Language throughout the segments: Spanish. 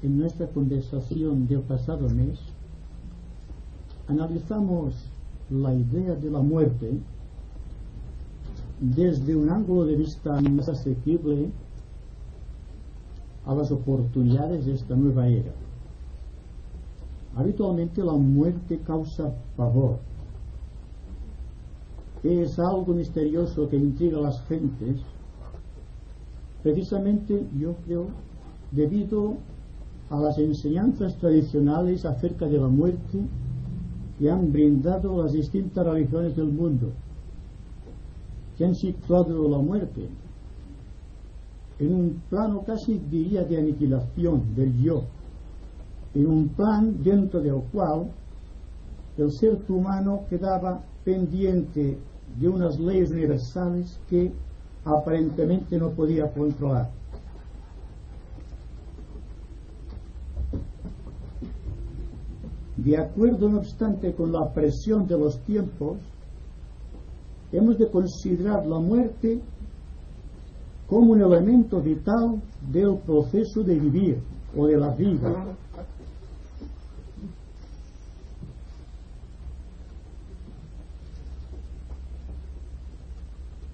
en nuestra conversación del pasado mes, analizamos la idea de la muerte desde un ángulo de vista más asequible a las oportunidades de esta nueva era. Habitualmente la muerte causa pavor. Es algo misterioso que intriga a las gentes, precisamente, yo creo, debido a las enseñanzas tradicionales acerca de la muerte que han brindado las distintas religiones del mundo, que han situado la muerte en un plano casi diría de aniquilación del yo, en un plan dentro del cual el ser humano quedaba pendiente de unas leyes universales que aparentemente no podía controlar. De acuerdo, no obstante, con la presión de los tiempos, hemos de considerar la muerte como un elemento vital del proceso de vivir o de la vida.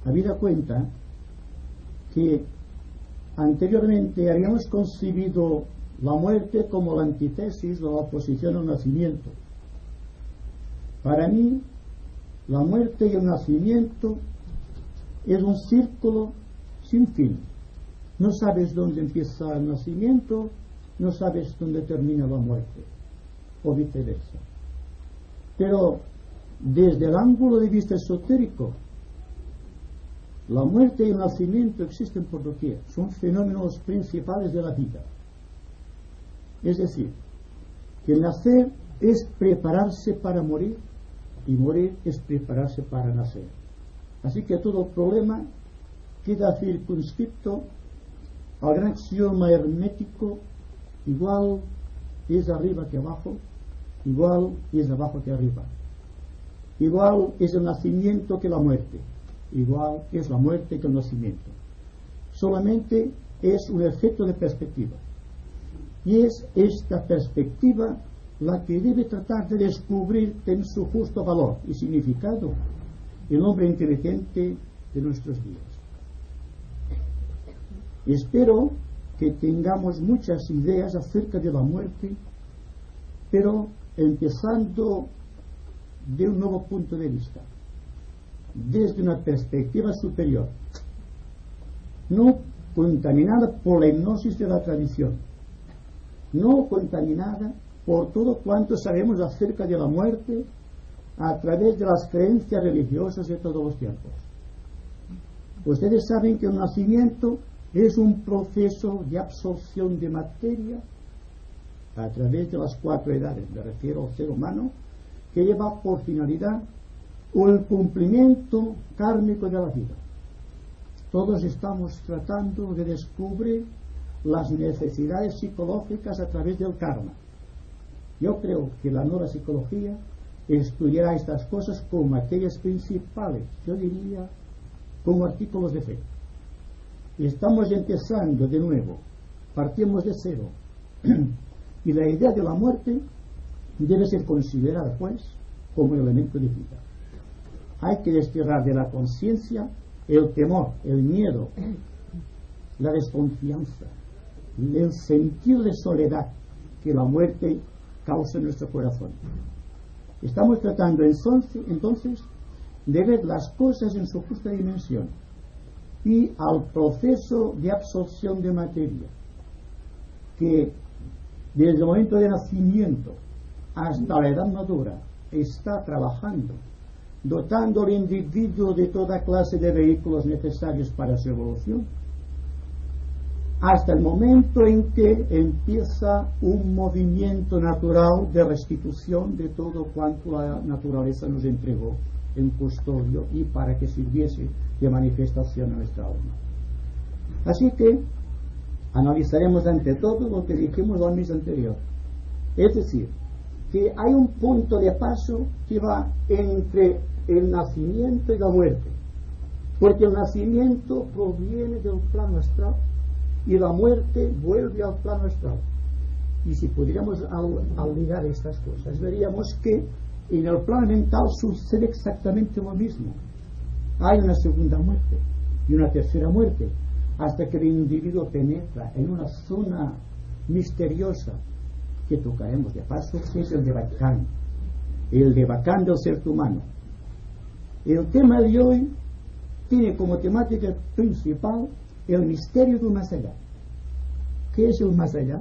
Habida cuenta que anteriormente habíamos concebido la muerte como la antítesis o la oposición al nacimiento. Para mí, la muerte y el nacimiento es un círculo sin fin. No sabes dónde empieza el nacimiento, no sabes dónde termina la muerte, o viceversa. Pero desde el ángulo de vista esotérico, la muerte y el nacimiento existen por doquier, son fenómenos principales de la vida. Es decir, que nacer es prepararse para morir y morir es prepararse para nacer. Así que todo problema queda circunscrito al gran axioma hermético: igual es arriba que abajo, igual es abajo que arriba, igual es el nacimiento que la muerte, igual es la muerte que el nacimiento. Solamente es un efecto de perspectiva. Y es esta perspectiva la que debe tratar de descubrir en su justo valor y significado el hombre inteligente de nuestros días. Espero que tengamos muchas ideas acerca de la muerte, pero empezando de un nuevo punto de vista, desde una perspectiva superior, no contaminada por la hipnosis de la tradición, no contaminada por todo cuanto sabemos acerca de la muerte a través de las creencias religiosas de todos los tiempos. Ustedes saben que el nacimiento es un proceso de absorción de materia a través de las 4 edades, me refiero al ser humano, que lleva por finalidad el cumplimiento kármico de la vida. Todos estamos tratando de descubrir las necesidades psicológicas a través del karma. Yo creo que la nueva psicología estudiará estas cosas como aquellas principales, yo diría como artículos de fe. Estamos empezando de nuevo, partimos de cero, y la idea de la muerte debe ser considerada pues como elemento de vida. Hay que desterrar de la conciencia el temor, el miedo, la desconfianza, el sentir de soledad que la muerte causa en nuestro corazón. Estamos tratando entonces de ver las cosas en su justa dimensión y al proceso de absorción de materia que desde el momento de nacimiento hasta la edad madura está trabajando, dotando al individuo de toda clase de vehículos necesarios para su evolución, hasta el momento en que empieza un movimiento natural de restitución de todo cuanto la naturaleza nos entregó en custodio y para que sirviese de manifestación a nuestra alma. Así que analizaremos ante todo lo que dijimos la mes anterior, es decir, que hay un punto de paso que va entre el nacimiento y la muerte, porque el nacimiento proviene del plano astral y la muerte vuelve al plano astral. Y si pudiéramos al ligar estas cosas, veríamos que en el plano mental sucede exactamente lo mismo. Hay una segunda muerte y una tercera muerte, hasta que el individuo penetra en una zona misteriosa que tocaremos de paso, que es el de Bacán del ser humano. El tema de hoy tiene como temática principal el misterio del más allá. ¿Qué es el más allá?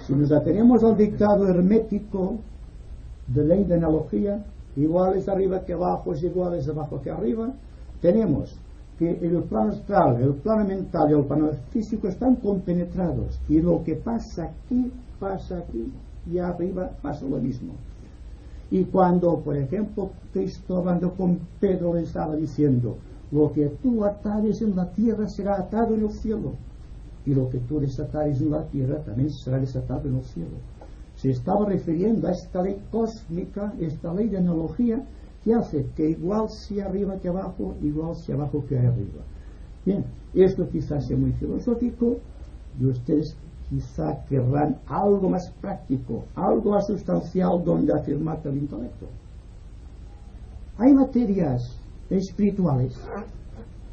Si nos atenemos al dictado hermético de ley de analogía, iguales arriba que abajo es iguales abajo que arriba, tenemos que el plano astral, el plano mental y el plano físico están compenetrados, y lo que pasa aquí y arriba pasa lo mismo. Y cuando, por ejemplo, Cristo hablando con Pedro le estaba diciendo: lo que tú atares en la tierra será atado en el cielo, y lo que tú desatares en la tierra también será desatado en el cielo. Se estaba refiriendo a esta ley cósmica, esta ley de analogía, que hace que igual sea arriba que abajo, igual sea abajo que arriba. Bien, esto quizás sea muy filosófico, y ustedes quizá querrán algo más práctico, algo más sustancial donde afirmar el intelecto. Hay materias espirituales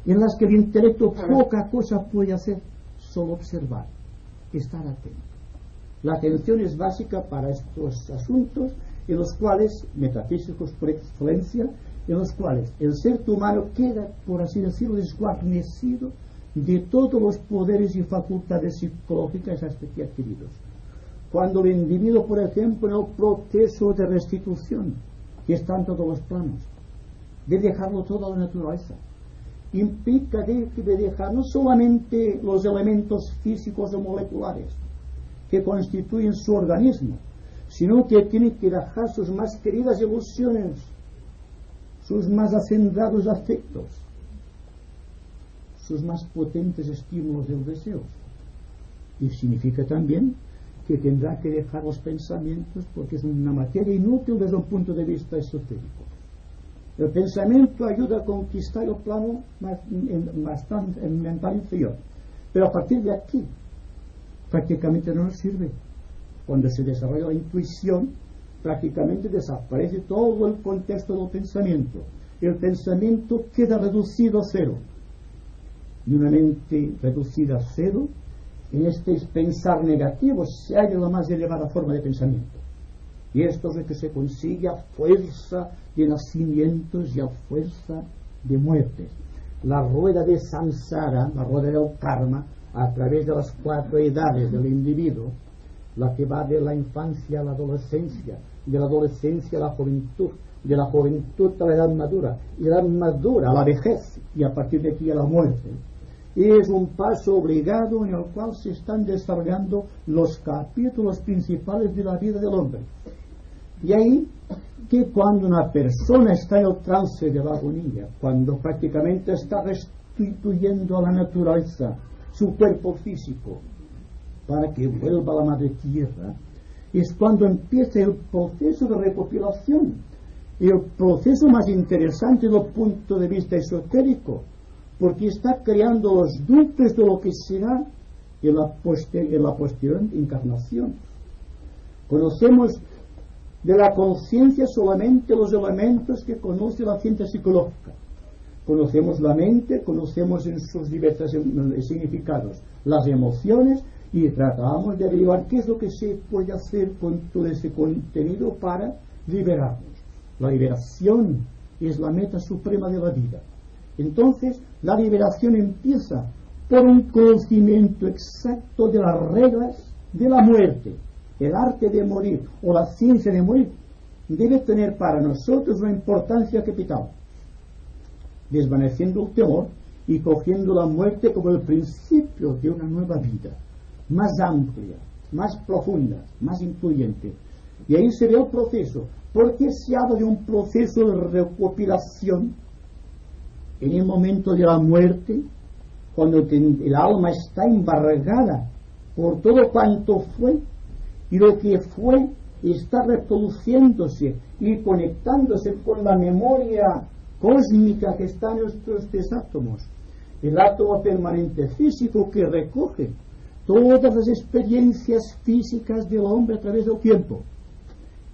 en las que el intelecto poca cosa puede hacer, solo observar, estar atento. La atención es básica para estos asuntos, en los cuales, metafísicos por excelencia, en los cuales el ser humano queda, por así decirlo, desguarnecido de todos los poderes y facultades psicológicas hasta aquí adquiridos. Cuando el individuo, por ejemplo, en el proceso de restitución, que está en todos los planos, de dejarlo todo a la naturaleza, implica de dejar no solamente los elementos físicos o moleculares que constituyen su organismo, sino que tiene que dejar sus más queridas emociones, sus más hacendados afectos, sus más potentes estímulos del deseo. Y significa también que tendrá que dejar los pensamientos, porque es una materia inútil desde un punto de vista esotérico. El pensamiento ayuda a conquistar el plano mental inferior, pero a partir de aquí prácticamente no nos sirve. Cuando se desarrolla la intuición, prácticamente desaparece todo el contexto del pensamiento. El pensamiento queda reducido a cero. Y una mente reducida a cero, en este pensar negativo, se halla la más elevada forma de pensamiento. Y esto es lo que se consigue a fuerza de nacimientos y a fuerza de muertes. La rueda de samsara, la rueda del karma, a través de las 4 edades del individuo, la que va de la infancia a la adolescencia, de la adolescencia a la juventud, de la juventud a la edad madura, y de la edad madura a la vejez, y a partir de aquí a la muerte. Es un paso obligado en el cual se están desarrollando los capítulos principales de la vida del hombre. Y ahí que cuando una persona está en el trance de la agonía, cuando prácticamente está restituyendo a la naturaleza su cuerpo físico para que vuelva a la madre tierra, es cuando empieza el proceso de recopilación, el proceso más interesante desde el punto de vista esotérico, porque está creando los núcleos de lo que será en la posterior encarnación. Conocemos de la conciencia solamente los elementos que conoce la ciencia psicológica. Conocemos la mente, conocemos en sus diversos significados las emociones, y tratamos de averiguar qué es lo que se puede hacer con todo ese contenido para liberarnos. La liberación es la meta suprema de la vida. Entonces, la liberación empieza por un conocimiento exacto de las reglas de la muerte. El arte de morir o la ciencia de morir debe tener para nosotros una importancia capital, desvaneciendo el temor y cogiendo la muerte como el principio de una nueva vida, más amplia, más profunda, más incluyente. Y ahí se ve el proceso. ¿Por qué se habla de un proceso de recopilación en el momento de la muerte, cuando el alma está embargada por todo cuanto fue, y lo que fue está reproduciéndose y conectándose con la memoria cósmica que está en nuestros 3 átomos? El átomo permanente físico que recoge todas las experiencias físicas del hombre a través del tiempo.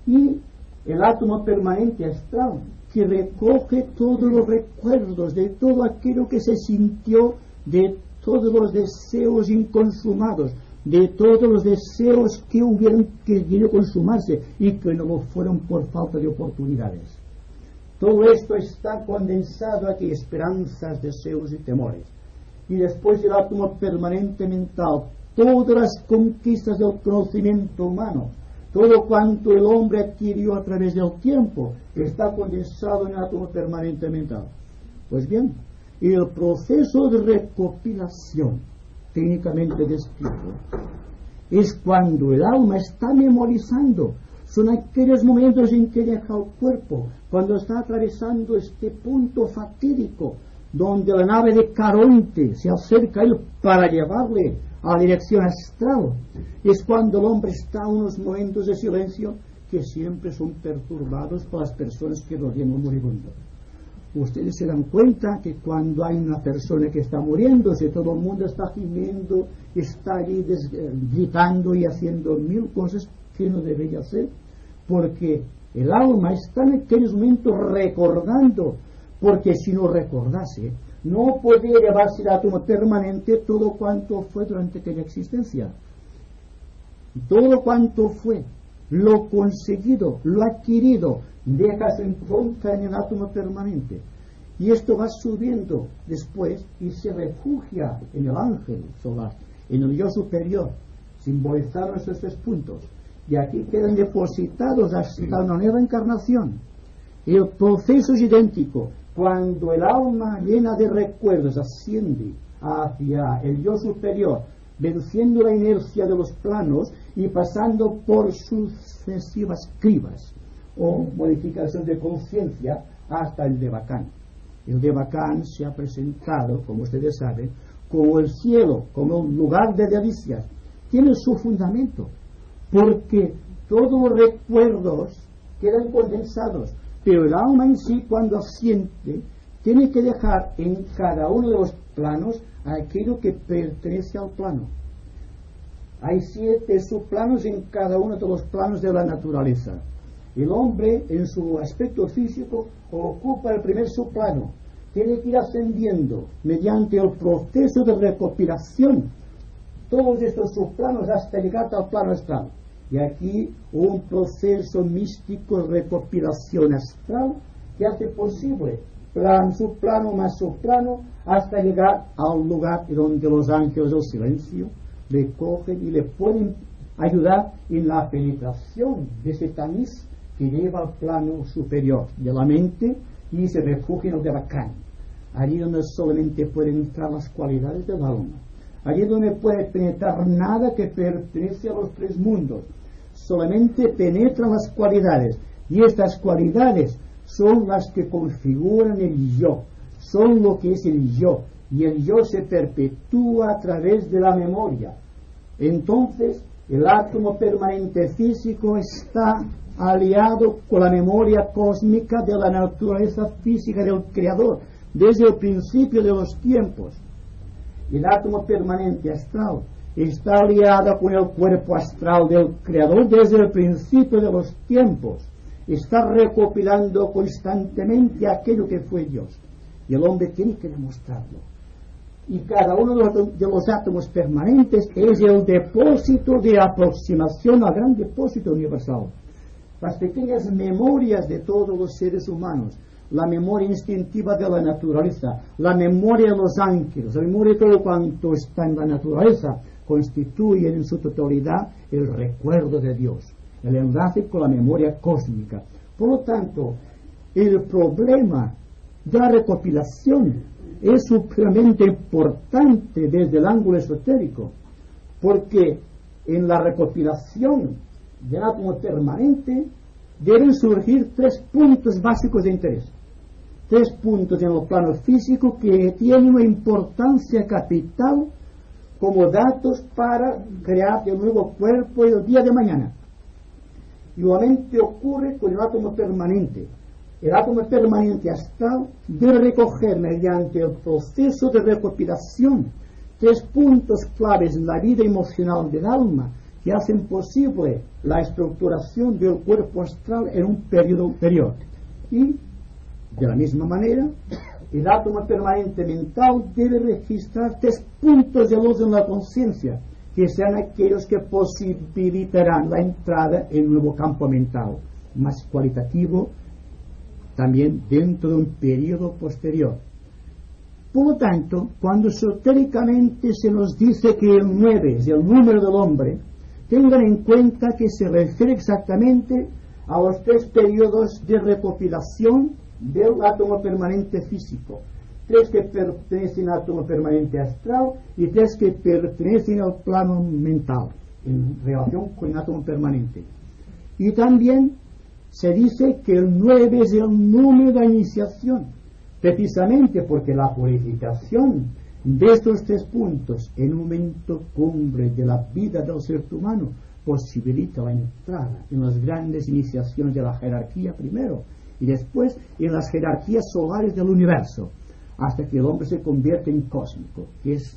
Y el átomo permanente astral, que recoge todos los recuerdos de todo aquello que se sintió, de todos los deseos inconsumados, de todos los deseos que hubieran querido consumarse y que no lo fueron por falta de oportunidades. Todo esto está condensado aquí, esperanzas, deseos y temores. Y después el átomo permanente mental, todas las conquistas del conocimiento humano, todo cuanto el hombre adquirió a través del tiempo, está condensado en el átomo permanente mental. Pues bien, el proceso de recopilación, técnicamente descrito, es cuando el alma está memorizando. Son aquellos momentos en que deja el cuerpo, cuando está atravesando este punto fatídico, donde la nave de Caronte se acerca a él para llevarle a la dirección astral. Es cuando el hombre está en unos momentos de silencio que siempre son perturbados por las personas que rodean al moribundo. Ustedes se dan cuenta que cuando hay una persona que está muriéndose, todo el mundo está gimiendo, está allí gritando y haciendo mil cosas que no debería hacer, porque el alma está en aquellos momentos recordando, porque si no recordase, no podría llevarse el átomo permanente todo cuanto fue durante aquella existencia. Todo cuanto fue, lo conseguido, lo adquirido, deja su impronta en el átomo permanente. Y esto va subiendo después y se refugia en el ángel solar, en el yo superior, simbolizaron esos 3 puntos. Y aquí quedan depositados hasta una nueva encarnación. El proceso es idéntico. Cuando el alma llena de recuerdos asciende hacia el yo superior, venciendo la inercia de los planos y pasando por sucesivas cribas o modificación de conciencia hasta el Devacán. El Devacán se ha presentado, como ustedes saben, como el cielo, como un lugar de delicias. Tiene su fundamento, porque todos los recuerdos quedan condensados, pero el alma en sí, cuando asciende, tiene que dejar en cada uno de los planos aquello que pertenece al plano. Hay 7 subplanos en cada uno de los planos de la naturaleza. El hombre, en su aspecto físico, ocupa el primer subplano. Tiene que ir ascendiendo mediante el proceso de recopilación todos estos subplanos hasta llegar al plano astral. Y aquí un proceso místico de recopilación astral que hace posible subplano más subplano hasta llegar a un lugar donde los ángeles del silencio le cogen y le pueden ayudar en la penetración de ese tamiz que lleva al plano superior de la mente y se refugia en el Devacán, allí donde solamente pueden entrar las cualidades del alma, allí donde puede penetrar nada que pertenece a los 3 mundos, solamente penetran las cualidades, y estas cualidades son las que configuran el yo, son lo que es el yo, y el yo se perpetúa a través de la memoria. Entonces el átomo permanente físico está aliado con la memoria cósmica de la naturaleza física del Creador desde el principio de los tiempos. El átomo permanente astral está aliado con el cuerpo astral del Creador desde el principio de los tiempos. Está recopilando constantemente aquello que fue Dios, y el hombre tiene que demostrarlo. Y cada uno de los átomos permanentes es el depósito de aproximación al gran depósito universal. Las pequeñas memorias de todos los seres humanos, la memoria instintiva de la naturaleza, la memoria de los ángeles, la memoria de todo cuanto está en la naturaleza, constituyen en su totalidad el recuerdo de Dios, el enlace con la memoria cósmica. Por lo tanto, el problema de la recopilación es supremamente importante desde el ángulo esotérico, porque en la recopilación del átomo permanente deben surgir 3 puntos básicos de interés, 3 puntos en el plano físico que tienen una importancia capital como datos para crear el nuevo cuerpo el día de mañana. Igualmente ocurre con el átomo permanente. El átomo permanente astral debe recoger mediante el proceso de recopilación tres puntos claves en la vida emocional del alma que hacen posible la estructuración del cuerpo astral en un periodo anterior. Y, de la misma manera, el átomo permanente mental debe registrar tres puntos de luz en la conciencia, que sean aquellos que posibilitarán la entrada en un nuevo campo mental, más cualitativo, también dentro de un periodo posterior. Por lo tanto, cuando esotéricamente se nos dice que el 9 es el número del hombre, tengan en cuenta que se refiere exactamente a los tres periodos de recopilación del átomo permanente físico. Tres que pertenecen al átomo permanente astral y tres que pertenecen al plano mental, en relación con el átomo permanente. Y también se dice que el 9 es el número de iniciación, precisamente porque la purificación de estos tres puntos en un momento cumbre de la vida del ser humano posibilita la entrada en las grandes iniciaciones de la jerarquía primero y después en las jerarquías solares del universo, hasta que el hombre se convierte en cósmico, que es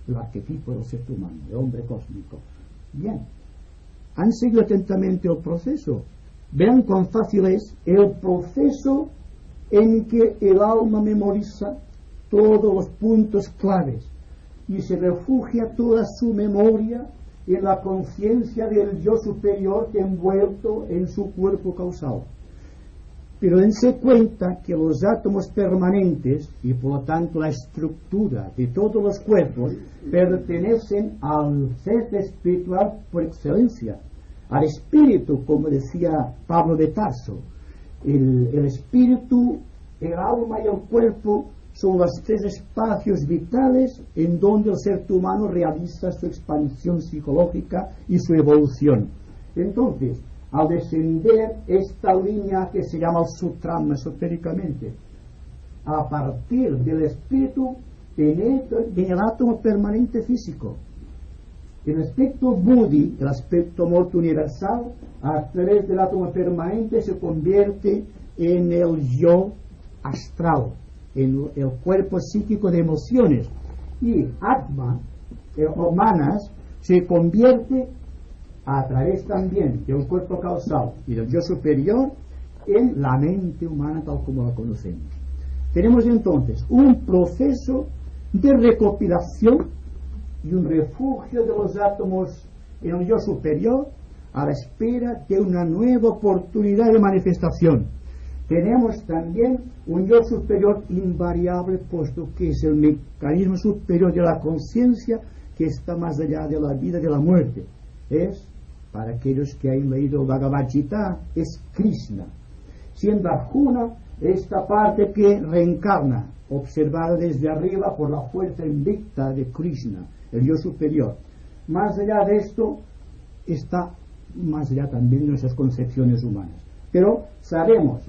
el arquetipo del ser humano, el hombre cósmico. Bien, han seguido atentamente el proceso. Vean cuán fácil es el proceso en que el alma memoriza todos los puntos claves y se refugia toda su memoria en la conciencia del yo superior envuelto en su cuerpo causal. Pero dense cuenta que los átomos permanentes y por lo tanto la estructura de todos los cuerpos pertenecen al ser espiritual por excelencia, al espíritu, como decía Pablo de Tarso. El espíritu, el alma y el cuerpo son los tres espacios vitales en donde el ser humano realiza su expansión psicológica y su evolución. Entonces, al descender esta línea que se llama el sutrama esotéricamente, a partir del espíritu penetra en el átomo permanente físico. El aspecto buddhi, el aspecto morto universal, a través del átomo permanente se convierte en el yo astral, en el cuerpo psíquico de emociones. Y Atma, o Manas, se convierte a través también de un cuerpo causal y del yo superior en la mente humana tal como la conocemos. Tenemos entonces un proceso de recopilación y un refugio de los átomos en el yo superior a la espera de una nueva oportunidad de manifestación. Tenemos también un yo superior invariable, puesto que es el mecanismo superior de la conciencia que está más allá de la vida y de la muerte. Es, para aquellos que han leído el Bhagavad Gita, es Krishna. Siendo Arjuna esta parte que reencarna, observada desde arriba por la fuerza invicta de Krishna, el yo superior. Más allá de esto está más allá también de nuestras concepciones humanas. Pero sabemos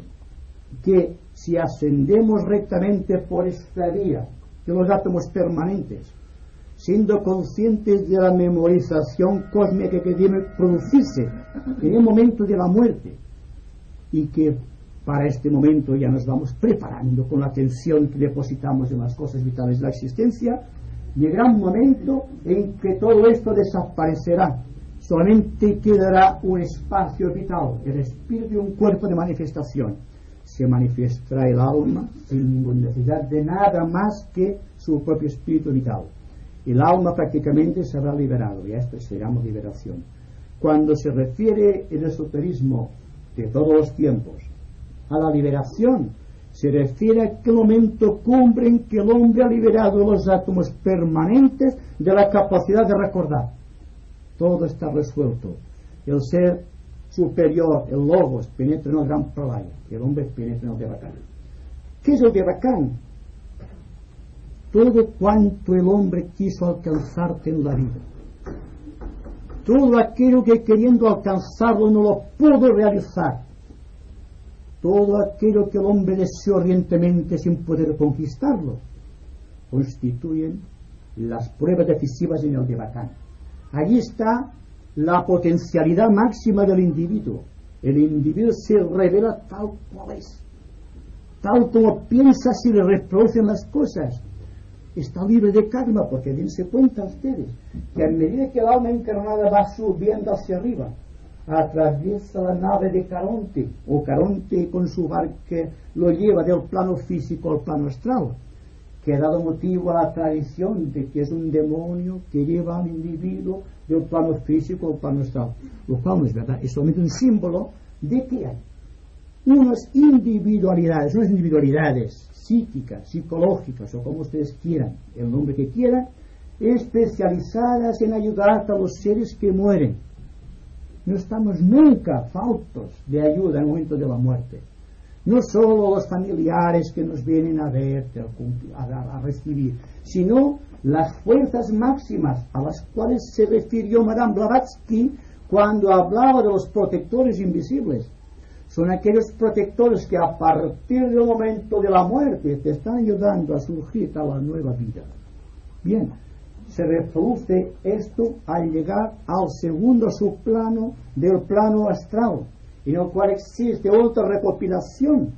que si ascendemos rectamente por esta vía de los átomos permanentes, siendo conscientes de la memorización cósmica que debe producirse en el momento de la muerte, y que para este momento ya nos vamos preparando con la atención que depositamos en las cosas vitales de la existencia, llegará un momento en que todo esto desaparecerá. Solamente quedará un espacio vital, el espíritu de un cuerpo de manifestación. Se manifestará el alma sin ninguna necesidad de nada más que su propio espíritu vital. El alma prácticamente se habrá liberado, y a esto se llama liberación. Cuando se refiere el esoterismo de todos los tiempos a la liberación, se refiere a aquel momento cumbre en que el hombre ha liberado los átomos permanentes de la capacidad de recordar. Todo está resuelto. El ser superior, el logos, penetra en el gran pralaya, y el hombre penetra en el devacán. ¿Qué es el devacán? Todo cuanto el hombre quiso alcanzarte en la vida. Todo aquello que queriendo alcanzarlo no lo pudo realizar. Todo aquello que el hombre deseó ardientemente sin poder conquistarlo, constituyen las pruebas decisivas en el devacán. Allí está la potencialidad máxima del individuo. El individuo se revela tal cual es, tal como piensa si le reproducen las cosas. está libre de karma, porque dense cuenta ustedes que a medida que el alma encarnada va subiendo hacia arriba, atraviesa la nave de Caronte, o Caronte con su barco lo lleva del plano físico al plano astral, que ha dado motivo a la tradición de que es un demonio que lleva al individuo del plano físico al plano astral, lo cual no es verdad, es solamente un símbolo de que hay unas individualidades psíquicas, psicológicas, o como ustedes quieran, el nombre que quieran, especializadas en ayudar a los seres que mueren. No estamos nunca faltos de ayuda en el momento de la muerte. No solo los familiares que nos vienen a ver, a recibir, sino las fuerzas máximas a las cuales se refirió Madame Blavatsky cuando hablaba de los protectores invisibles. Son aquellos protectores que a partir del momento de la muerte te están ayudando a surgir a la nueva vida. Bien, se reproduce esto al llegar al segundo subplano del plano astral, en el cual existe otra recopilación,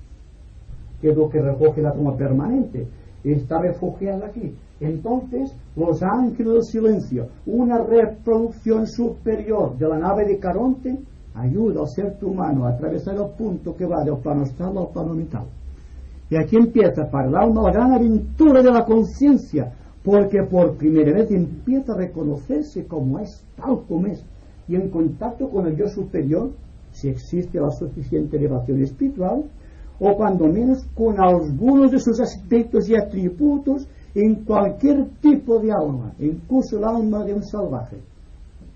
que es lo que recoge la toma permanente, está refugiada aquí. Entonces, los ángeles del silencio, una reproducción superior de la nave de Caronte, ayuda al ser humano a atravesar el punto que va del plano astral al plano mental. Y aquí empieza para el alma la gran aventura de la conciencia, porque por primera vez empieza a reconocerse como es, tal como es, y en contacto con el yo superior, si existe la suficiente elevación espiritual, o cuando menos con algunos de sus aspectos y atributos en cualquier tipo de alma, incluso el alma de un salvaje,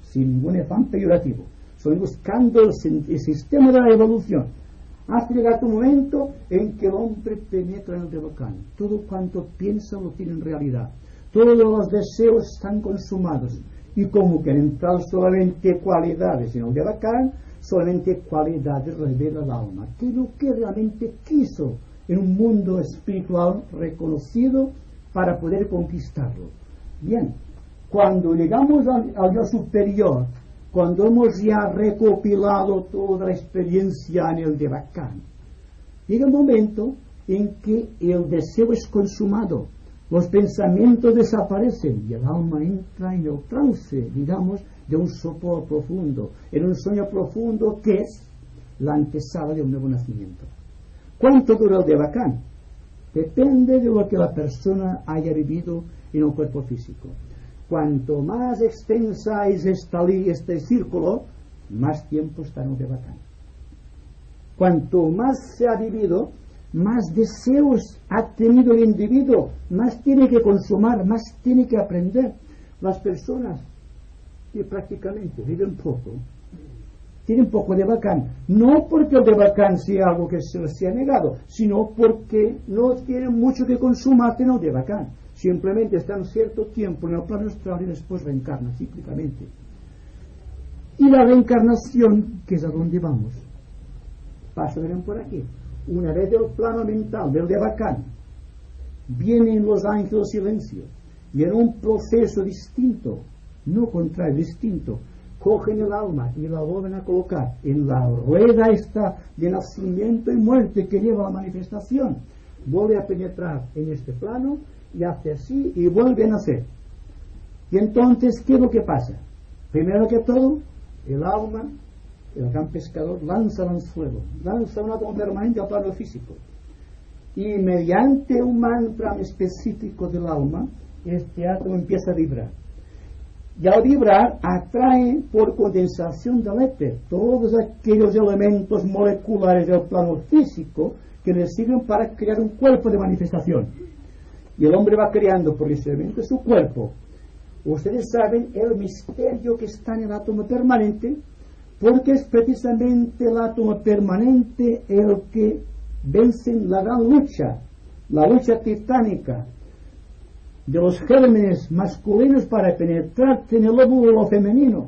sin ningún afán peyorativo. Estoy buscando el sistema de la evolución hasta llegar a un momento en que el hombre penetra en el Devacán. Todo cuanto piensa lo tiene en realidad. Todos los deseos están consumados. Y como que han entrado solamente cualidades en el Devacán, solamente cualidades revela el alma. Que es lo que realmente quiso en un mundo espiritual reconocido para poder conquistarlo. Bien, cuando llegamos al yo superior, cuando hemos ya recopilado toda la experiencia en el Devacán, llega el momento en que el deseo es consumado, los pensamientos desaparecen y el alma entra en el trance, digamos, de un sopor profundo, en un sueño profundo que es la antesala de un nuevo nacimiento. ¿Cuánto dura el Devacán? Depende de lo que la persona haya vivido en el cuerpo físico. Cuanto más extensa es este círculo, más tiempo está en el Devacán. Cuanto más se ha vivido, más deseos ha tenido el individuo, más tiene que consumar, más tiene que aprender. Las personas que prácticamente viven poco, tienen poco Devacán, no porque el Devacán sea algo que se les sea negado, sino porque no tienen mucho que consumar en el Devacán. Simplemente están cierto tiempo en el plano astral y después reencarnan cíclicamente. Y la reencarnación, que es a donde vamos, pasarán por aquí. Una vez del plano mental, del Devacán, vienen los ángeles silencio y en un proceso distinto, no contrario, distinto, cogen el alma y la vuelven a colocar en la rueda esta de nacimiento y muerte que lleva la manifestación. Vuelve a penetrar en este plano y hace así y vuelve a nacer. Y entonces, ¿qué es lo que pasa? Primero que todo, el alma, el gran pescador, lanza el anzuelo, lanza un átomo permanente al plano físico. Y mediante un mantra específico del alma, este átomo empieza a vibrar. Y al vibrar, atrae por condensación del éter todos aquellos elementos moleculares del plano físico que le sirven para crear un cuerpo de manifestación. Y el hombre va creando por ese elemento su cuerpo. Ustedes saben el misterio que está en el átomo permanente, porque es precisamente el átomo permanente el que vence la gran lucha, la lucha titánica de los gérmenes masculinos para penetrar en el óvulo femenino.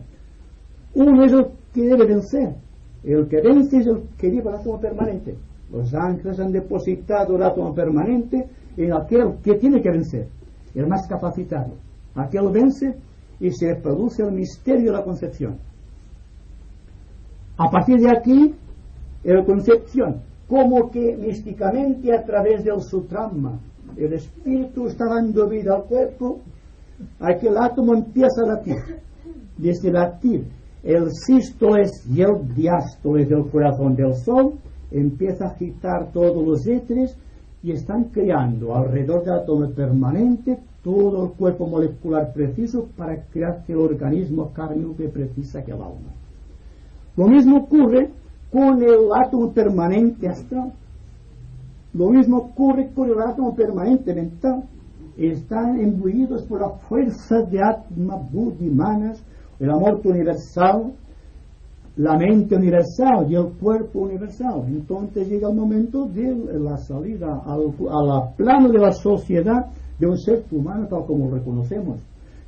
Uno es el que debe vencer. El que vence es el que lleva el átomo permanente. Los ángeles han depositado el átomo permanente en aquel que tiene que vencer, el más capacitado. Aquel vence y se produce el misterio de la concepción. A partir de aquí, la concepción, como que místicamente a través del sutrama, el espíritu está dando vida al cuerpo, aquel átomo empieza a latir. Desde latir, el sístoles y el diástoles del corazón del Sol empieza a agitar todos los éteres y están creando alrededor del átomo permanente todo el cuerpo molecular preciso para crear el organismo kármico que precisa que el alma. Lo mismo ocurre con el átomo permanente astral. Lo mismo ocurre con el átomo permanente mental. Están imbuidos por la fuerza de Atma, Buddhi, Manas, el amor universal, la mente universal y el cuerpo universal. Entonces llega el momento de la salida al plano de la sociedad de un ser humano tal como lo reconocemos.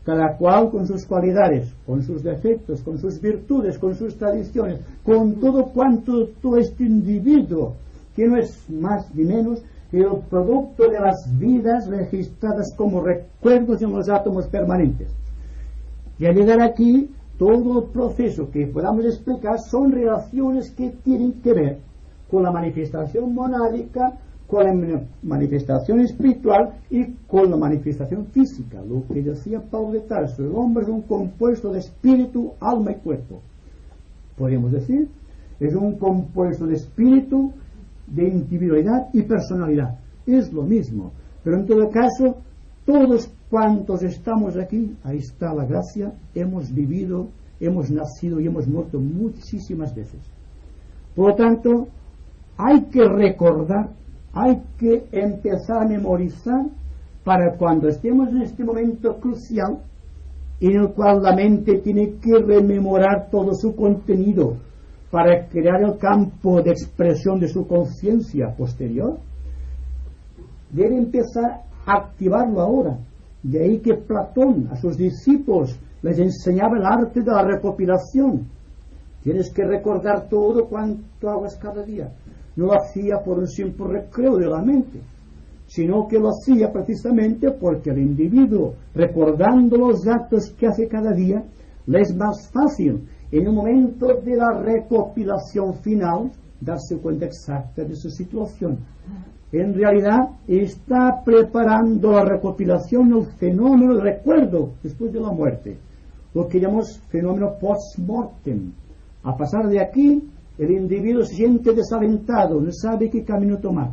Cada cual con sus cualidades, con sus defectos, con sus virtudes, con sus tradiciones, con todo cuanto todo este individuo, que no es más ni menos que el producto de las vidas registradas como recuerdos en los átomos permanentes. Y al llegar aquí, todo el proceso que podamos explicar son relaciones que tienen que ver con la manifestación monádica, con la manifestación espiritual y con la manifestación física. Lo que decía Pablo de Tarso, el hombre es un compuesto de espíritu, alma y cuerpo. Podemos decir, es un compuesto de espíritu, de individualidad y personalidad. Es lo mismo. Pero en todo caso, todos cuantos estamos aquí, ahí está la gracia, hemos vivido, hemos nacido y hemos muerto muchísimas veces. Por lo tanto, hay que recordar, hay que empezar a memorizar para cuando estemos en este momento crucial en el cual la mente tiene que rememorar todo su contenido para crear el campo de expresión de su conciencia posterior, debe empezar a activarlo ahora. De ahí que Platón a sus discípulos les enseñaba el arte de la recopilación. Tienes que recordar todo cuanto hagas cada día. No lo hacía por un simple recreo de la mente, sino que lo hacía precisamente porque el individuo, recordando los actos que hace cada día, le es más fácil en el momento de la recopilación final darse cuenta exacta de su situación. En realidad está preparando la recopilación del fenómeno del recuerdo después de la muerte, lo que llamamos fenómeno post-mortem. A pasar de aquí, el individuo se siente desalentado, no sabe qué camino tomar.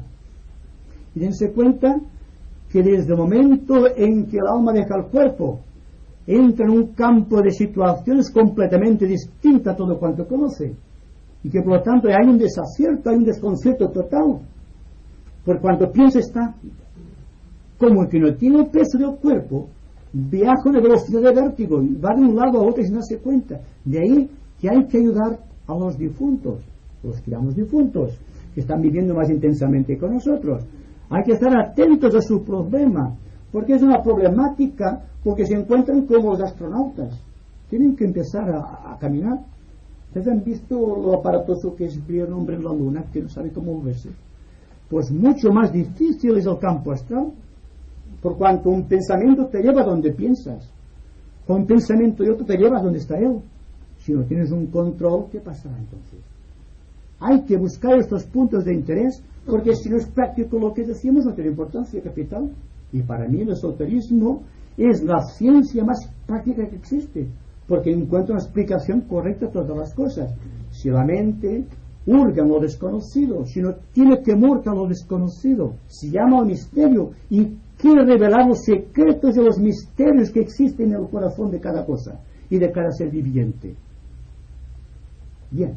Y dense cuenta que desde el momento en que el alma deja el cuerpo, entra en un campo de situaciones completamente distintas a todo cuanto conoce, y que por lo tanto hay un desacierto, hay un desconcierto total. Por cuanto piensa está como que no tiene el peso del cuerpo, viaja a una velocidad de vértigo, va de un lado a otro sin darse cuenta. De ahí que hay que ayudar a los difuntos, los que llamamos difuntos, que están viviendo más intensamente con nosotros. Hay que estar atentos a su problema, porque es una problemática, porque se encuentran como los astronautas. Tienen que empezar a caminar. ¿Ustedes han visto lo aparatoso que es el hombre en la luna, que no sabe cómo moverse? Pues mucho más difícil es el campo astral, por cuanto un pensamiento te lleva donde piensas, un pensamiento y otro te lleva donde está él. Si no tienes un control, ¿qué pasará entonces? Hay que buscar estos puntos de interés, porque si no es práctico lo que decimos, no tiene importancia capital. Y para mí el esoterismo es la ciencia más práctica que existe, porque encuentra una explicación correcta a todas las cosas. Si la mente hurga en lo desconocido, si no tiene temor a lo desconocido, se llama al misterio y quiere revelar los secretos de los misterios que existen en el corazón de cada cosa y de cada ser viviente. Bien,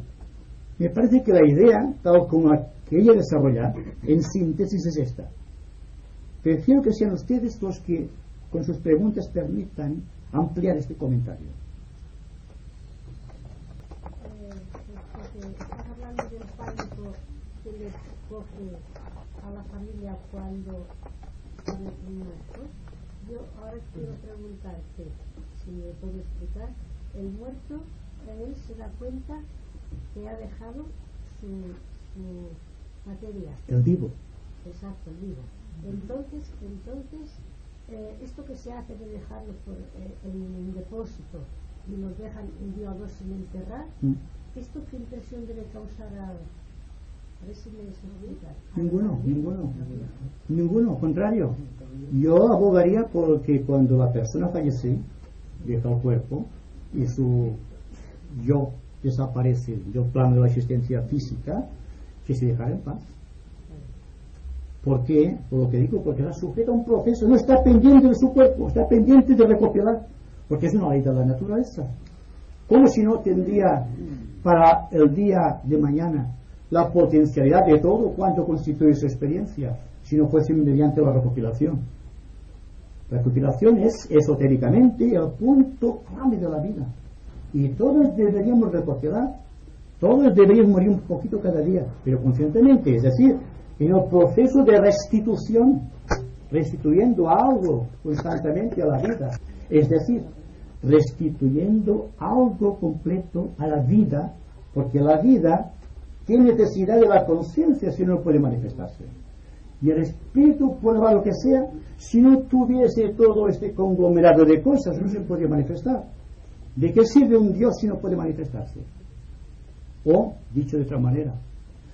me parece que la idea, tal como la quería desarrollar, en síntesis es esta. Prefiero que sean ustedes los que, con sus preguntas, permitan ampliar este comentario. Estás hablando del pánico que le coge a la familia cuando tiene un muerto. Yo ahora quiero preguntarte, si me puedo explicar, el muerto, él se da cuenta que ha dejado su materia. El vivo. Exacto, el vivo. Entonces esto que se hace de dejarlo en un depósito y los dejan un día o dos sin enterrar, ¿esto qué impresión debe causar A ver si me explica. Ninguno, contrario. Yo abogaría porque cuando la persona fallece, deja el cuerpo y su yo desaparece del plano de la existencia física, que se dejara en paz. ¿Por qué? Por lo que digo, porque está sujeto a un proceso, no está pendiente de su cuerpo, está pendiente de recopilar, porque es una ley de la naturaleza. ¿Cómo si no tendría para el día de mañana la potencialidad de todo cuanto constituye su experiencia, si no fuese mediante la recopilación? La recopilación es esotéricamente el punto clave de la vida, y todos deberíamos recopilar, todos deberíamos morir un poquito cada día, pero conscientemente, es decir, en el proceso de restitución, restituyendo algo constantemente a la vida, es decir, restituyendo algo completo a la vida, porque la vida tiene necesidad de la conciencia si no puede manifestarse, y el espíritu puede dar lo que sea, si no tuviese todo este conglomerado de cosas no se podría manifestar. ¿De qué sirve un Dios si no puede manifestarse? O, dicho de otra manera,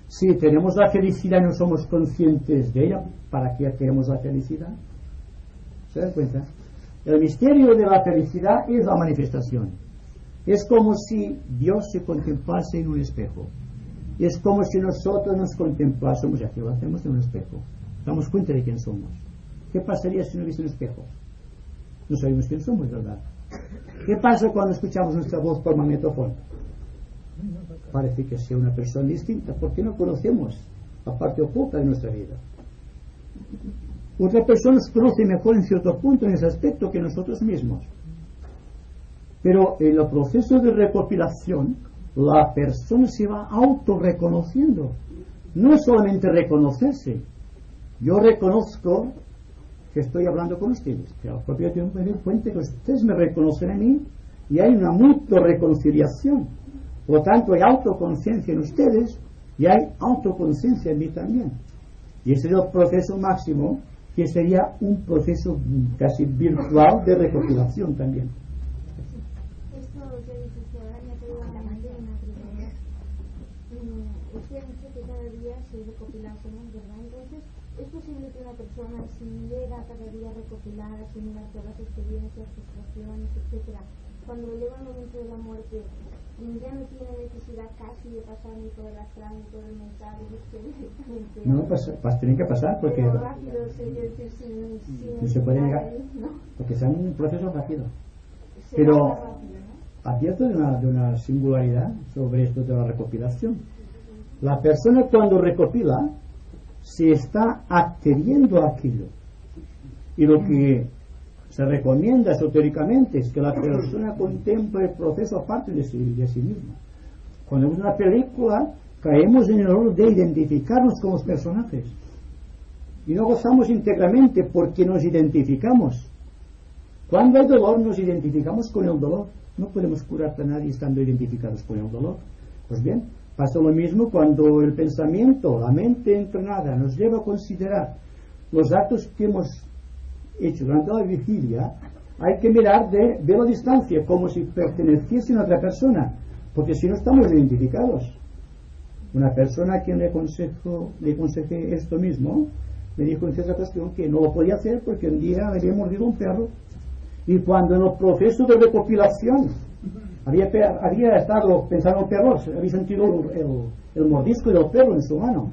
si tenemos la felicidad y no somos conscientes de ella, ¿para qué queremos la felicidad? ¿Se dan cuenta? El misterio de la felicidad es la manifestación. Es como si Dios se contemplase en un espejo. Es como si nosotros nos contemplásemos, ya que lo hacemos en un espejo. Damos cuenta de quién somos. ¿Qué pasaría si no hubiese un espejo? No sabemos quién somos, ¿verdad? ¿Qué pasa cuando escuchamos nuestra voz por magnetófono? Parece que sea una persona distinta, porque no conocemos la parte oculta de nuestra vida. Otra persona nos conoce mejor en cierto punto en ese aspecto que nosotros mismos. Pero en el proceso de recopilación, la persona se va autorreconociendo. No es solamente reconocerse. Yo reconozco que estoy hablando con ustedes, que al propio tiempo me doy cuenta que ustedes me reconocen a mí y hay una mutua reconciliación. Por lo tanto, hay autoconciencia en ustedes y hay autoconciencia en mí también. Y ese es el proceso máximo, que sería un proceso casi virtual de recopilación también. Esto que dice que ahora me ha pedido a la mañana primero. Usted ha dicho que cada día se recopila más, ¿verdad? Entonces, ¿es posible que una persona, si llega cada día a recopilar, asimilar todas las experiencias, frustraciones, etcétera, cuando llega el momento de la muerte, ya no tiene necesidad casi de pasar ni por el astral ni por el mental, directamente? No, tienen que pasar porque pero rápido, sin se puede negar, ¿no? porque es un proceso rápido. Se Pero va rápido, ¿no? advierto de una singularidad sobre esto de la recopilación. La persona cuando recopila se está adhiriendo a aquello, y lo que se recomienda esotéricamente es que la persona contemple el proceso aparte de sí misma. Cuando vemos una película caemos en el error de identificarnos con los personajes y no gozamos íntegramente porque nos identificamos. Cuando hay dolor nos identificamos con el dolor. No podemos curar a nadie estando identificados con el dolor. Pues bien, pasa lo mismo cuando el pensamiento, la mente entrenada, nos lleva a considerar los actos que hemos hecho durante la vigilia. Hay que mirar de la distancia como si perteneciesen a otra persona, porque si no estamos identificados. Una persona a quien le aconsejé esto mismo me dijo en cierta cuestión que no lo podía hacer porque un día le había mordido un perro, y cuando en el proceso de recopilación había estado pensando en el perro, había sentido el mordisco del perro en su mano,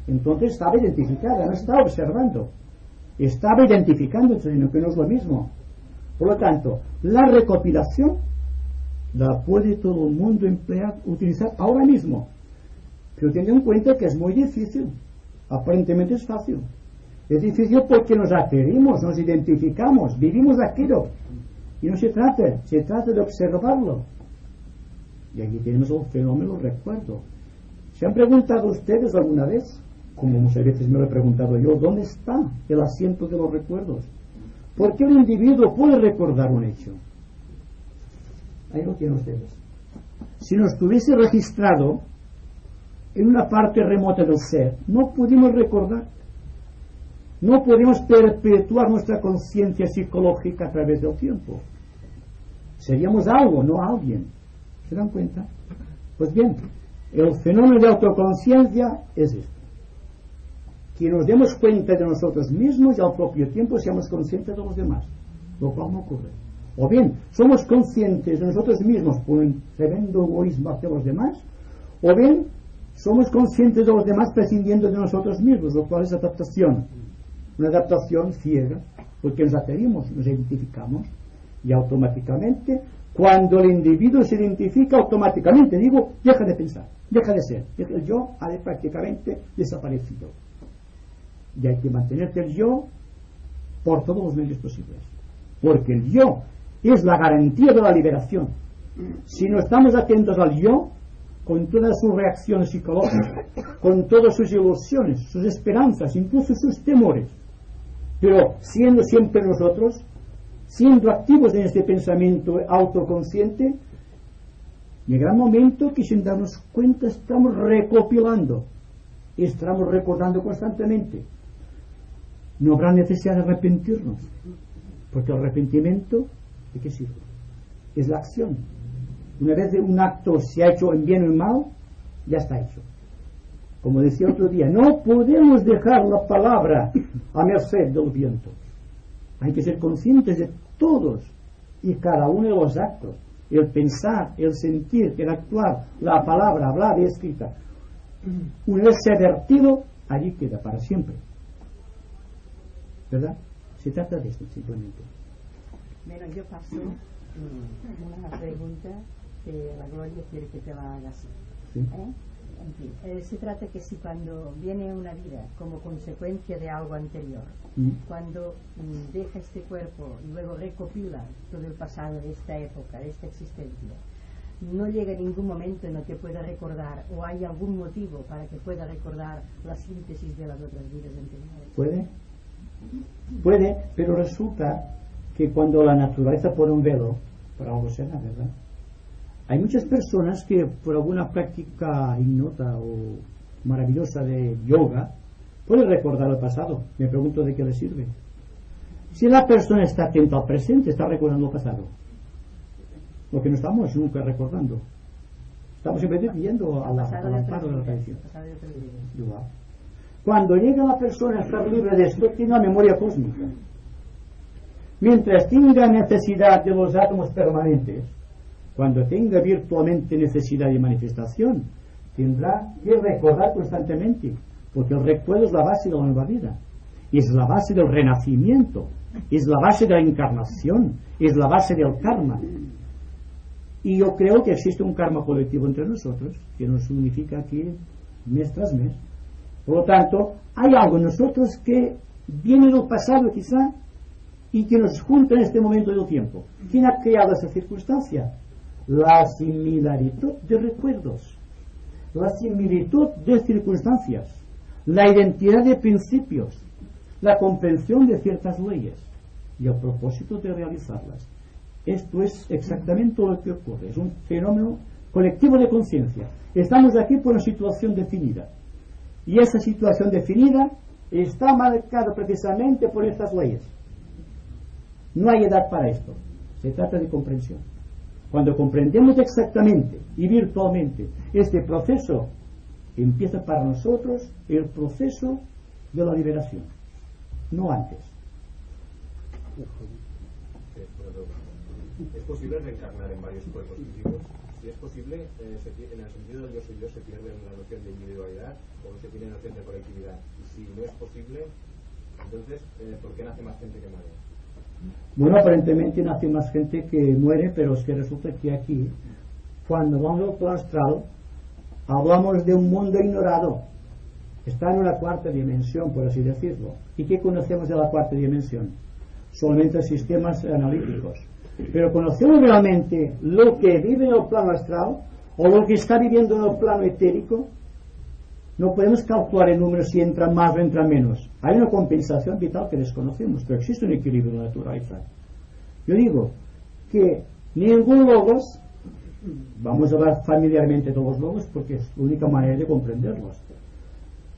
entonces estaba identificada, no estaba observando, estaba identificando, que no es lo mismo. Por lo tanto, la recopilación la puede todo el mundo utilizar ahora mismo, pero teniendo en cuenta que es muy difícil. Aparentemente es fácil. Es difícil porque nos adherimos, nos identificamos, vivimos aquello, y no se trata de observarlo. Y aquí tenemos el fenómeno recuerdo. ¿Se han preguntado ustedes alguna vez, como muchas veces me lo he preguntado yo, dónde está el asiento de los recuerdos? ¿Por qué el individuo puede recordar un hecho? Ahí lo tienen ustedes. Si no estuviese registrado en una parte remota del ser, no pudimos recordar, no podemos perpetuar nuestra conciencia psicológica a través del tiempo. Seríamos algo, no alguien. ¿Se dan cuenta? Pues bien, El fenómeno de autoconciencia es esto: que nos demos cuenta de nosotros mismos y al propio tiempo seamos conscientes de los demás, lo cual no ocurre. O bien somos conscientes de nosotros mismos por un tremendo egoísmo hacia los demás, o bien somos conscientes de los demás prescindiendo de nosotros mismos, lo cual es adaptación, una adaptación ciega, porque nos adherimos, nos identificamos, y automáticamente, cuando el individuo se identifica, automáticamente, digo, deja de pensar, deja de ser, el yo ha de prácticamente desaparecido, y hay que mantenerte el yo por todos los medios posibles, porque el yo es la garantía de la liberación. Si no estamos atentos al yo, con todas sus reacciones psicológicas, con todas sus ilusiones, sus esperanzas, incluso sus temores, pero siendo siempre nosotros, siendo activos en este pensamiento autoconsciente, llegará un momento que sin darnos cuenta estamos recopilando, estamos recordando constantemente. No habrá necesidad de arrepentirnos, porque el arrepentimiento, ¿de qué sirve? Es la acción. Una vez un acto se ha hecho en bien o en mal, ya está hecho. Como decía otro día, no podemos dejar la palabra a merced del viento. Hay que ser conscientes de todos y cada uno de los actos, el pensar, el sentir, el actuar, la palabra hablada y escrita. Una vez se ha vertido, allí queda para siempre. ¿Verdad? Se trata de esto simplemente. Bueno, yo paso una pregunta que la Gloria quiere que te la hagas. ¿Sí? En fin, se trata que si cuando viene una vida como consecuencia de algo anterior, cuando deja este cuerpo y luego recopila todo el pasado de esta época, de esta existencia, no llega a ningún momento en el que pueda recordar, o hay algún motivo para que pueda recordar la síntesis de las otras vidas anteriores. Puede, pero resulta que cuando la naturaleza pone un velo, por algo será, ¿verdad? Hay muchas personas que por alguna práctica ignota o maravillosa de yoga pueden recordar el pasado. Me pregunto de qué le sirve. Si la persona está atenta al presente, está recordando el pasado. Lo que no estamos nunca recordando. Estamos siempre viviendo al amparo de la tradición. Cuando llega la persona a estar libre de esto, tiene una memoria cósmica. Mientras tenga necesidad de los átomos permanentes, cuando tenga virtualmente necesidad de manifestación, tendrá que recordar constantemente, porque el recuerdo es la base de la nueva vida, es la base del renacimiento, es la base de la encarnación, es la base del karma. Y yo creo que existe un karma colectivo entre nosotros, que nos unifica aquí mes tras mes. Por lo tanto, hay algo en nosotros que viene del pasado quizá, y que nos junta en este momento del tiempo. ¿Quién ha creado esa circunstancia? La similaritud de recuerdos, la similitud de circunstancias, la identidad de principios, la comprensión de ciertas leyes y el propósito de realizarlas. Esto es exactamente lo que ocurre. Es un fenómeno colectivo de conciencia. Estamos aquí por una situación definida, y esa situación definida está marcada precisamente por estas leyes. No hay edad para esto. Se trata de comprensión. Cuando comprendemos exactamente y virtualmente este proceso, empieza para nosotros el proceso de la liberación, no antes. ¿Es posible reencarnar en varios cuerpos físicos? Si es posible, en el sentido del yo soy yo, se pierde la noción de individualidad o se tiene noción de colectividad. Y si no es posible, entonces, ¿por qué nace más gente que muere? Bueno, aparentemente nace más gente que muere, pero es que resulta que aquí, cuando vamos al plano astral, hablamos de un mundo ignorado. Está en una cuarta dimensión, por así decirlo. ¿Y qué conocemos de la cuarta dimensión? Solamente sistemas analíticos. Pero conocemos realmente lo que vive en el plano astral o lo que está viviendo en el plano etérico. No podemos calcular el número si entra más o entra menos. Hay una compensación vital que desconocemos, pero existe un equilibrio en la naturaleza. Yo digo que ningún logos, vamos a hablar familiarmente de los logos porque es la única manera de comprenderlos,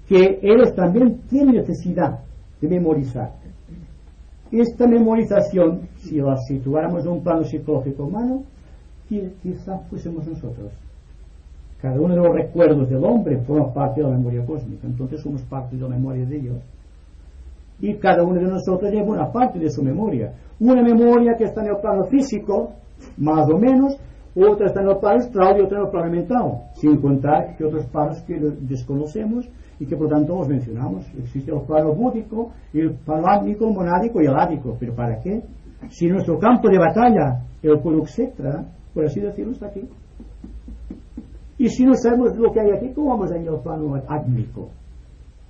que ellos también tienen necesidad de memorizar. Esta memorización, si la situáramos en un plano psicológico humano, quizá fuésemos nosotros. Cada uno de los recuerdos del hombre forma parte de la memoria cósmica. Entonces somos parte de la memoria de Dios. Y cada uno de nosotros lleva una parte de su memoria. Una memoria que está en el plano físico, más o menos, otra está en el plano astral y otra en el plano mental, sin contar que otros planos que desconocemos y que por tanto los mencionamos. Existe el plano búdico, el plano ámnico, monádico y el ádico. ¿Pero para qué? Si nuestro campo de batalla, el Kurukshetra, por así decirlo, está aquí. Y si no sabemos lo que hay aquí, ¿cómo vamos a ir al plano ámnico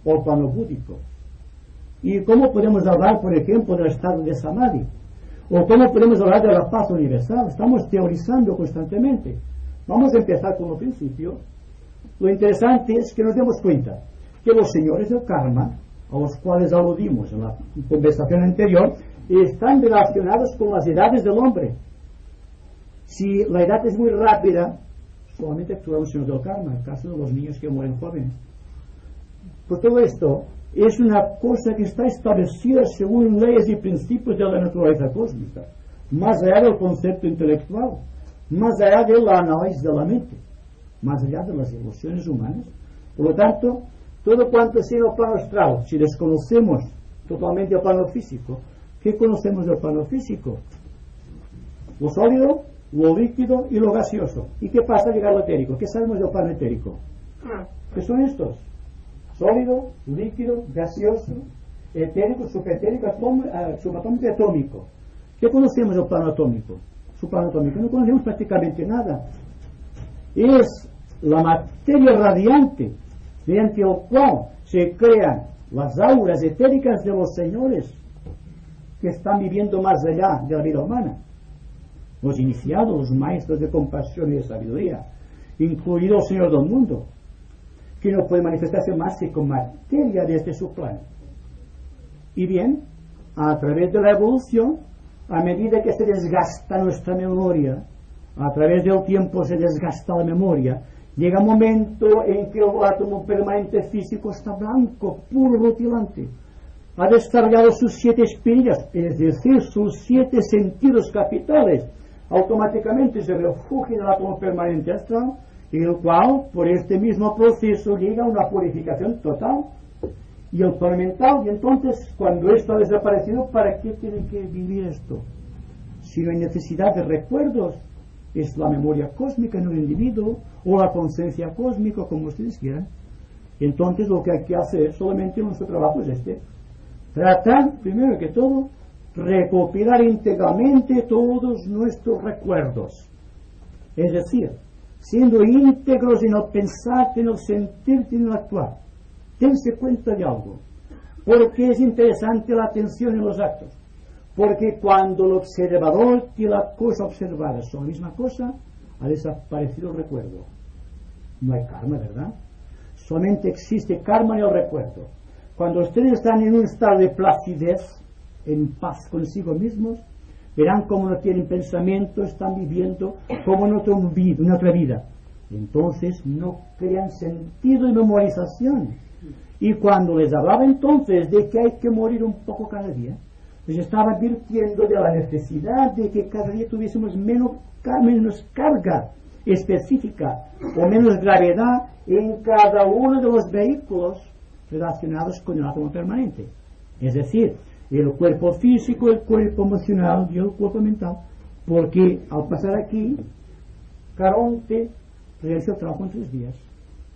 o al plano búdico? ¿Y cómo podemos hablar, por ejemplo, del estado de Samadhi? ¿O cómo podemos hablar de la paz universal? Estamos teorizando constantemente. Vamos a empezar con el principio. Lo interesante es que nos demos cuenta que los señores del karma, a los cuales aludimos en la conversación anterior, están relacionados con las edades del hombre. Si la edad es muy rápida, solamente actúa el señor del karma, en el caso de los niños que mueren jóvenes. Por todo esto, es una cosa que está establecida según leyes y principios de la naturaleza cósmica, más allá del concepto intelectual, más allá del análisis de la mente, más allá de las emociones humanas. Por lo tanto, todo cuanto sea el plano astral, si desconocemos totalmente el plano físico, ¿qué conocemos del plano físico? Lo sólido, lo líquido y lo gaseoso. ¿Y qué pasa al llegar al etérico? ¿Qué sabemos del plano etérico? ¿Qué son estos? Sólido, líquido, gaseoso, etérico, superetérico, subatómico y atómico. ¿Qué conocemos del plano atómico? Su plano atómico no conocemos prácticamente nada. Es la materia radiante mediante el cual se crean las auras etéricas de los señores que están viviendo más allá de la vida humana. Los iniciados, los maestros de compasión y de sabiduría, incluido el Señor del mundo, que no puede manifestarse más que con materia desde su plano. Y bien, a través de la evolución, a medida que se desgasta nuestra memoria, a través del tiempo se desgasta la memoria, llega un momento en que el átomo permanente físico está blanco, puro, rutilante. Ha descargado sus 7 espirillas, es decir, sus 7 sentidos capitales. Automáticamente se refugia en el átomo permanente astral, en el cual, por este mismo proceso, llega a una purificación total. Y el plano mental, y entonces, cuando esto ha desaparecido, ¿para qué tiene que vivir esto? Si no hay necesidad de recuerdos, es la memoria cósmica en un individuo, o la conciencia cósmica, como ustedes quieran. Entonces, lo que hay que hacer, solamente nuestro trabajo es este: tratar, primero que todo, recopilar íntegramente todos nuestros recuerdos. Es decir, siendo íntegros en el pensar, en el sentir, en el actuar. Dense cuenta de algo. Porque es interesante la atención en los actos. Porque cuando el observador y la cosa observada son la misma cosa, ha desaparecido el recuerdo. No hay karma, ¿verdad? Solamente existe karma en el recuerdo. Cuando ustedes están en un estado de placidez, en paz consigo mismos, verán cómo no tienen pensamiento, están viviendo como en otra vida. Entonces no crean sentido y memorización. Y cuando les hablaba entonces de que hay que morir un poco cada día, les estaba advirtiendo de la necesidad de que cada día tuviésemos menos carga específica o menos gravedad en cada uno de los vehículos relacionados con el átomo permanente. Es decir, el cuerpo físico, el cuerpo emocional y el cuerpo mental. Porque al pasar aquí, Caronte realiza el trabajo en 3 días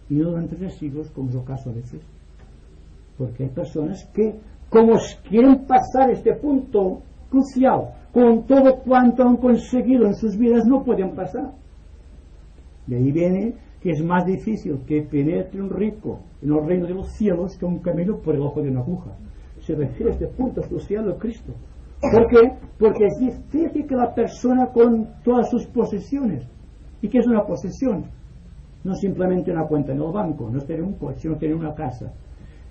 y no durante 3 siglos, como es el caso a veces. Porque hay personas que, como quieren pasar este punto crucial, con todo cuanto han conseguido en sus vidas, no pueden pasar. De ahí viene que es más difícil que penetre un rico en el reino de los cielos que un camello por el ojo de una aguja. Se refiere a este punto crucial de Cristo. ¿Por qué? Porque es difícil que la persona con todas sus posesiones. ¿Y qué es una posesión? No simplemente una cuenta en el banco, no es tener un coche, no tener una casa.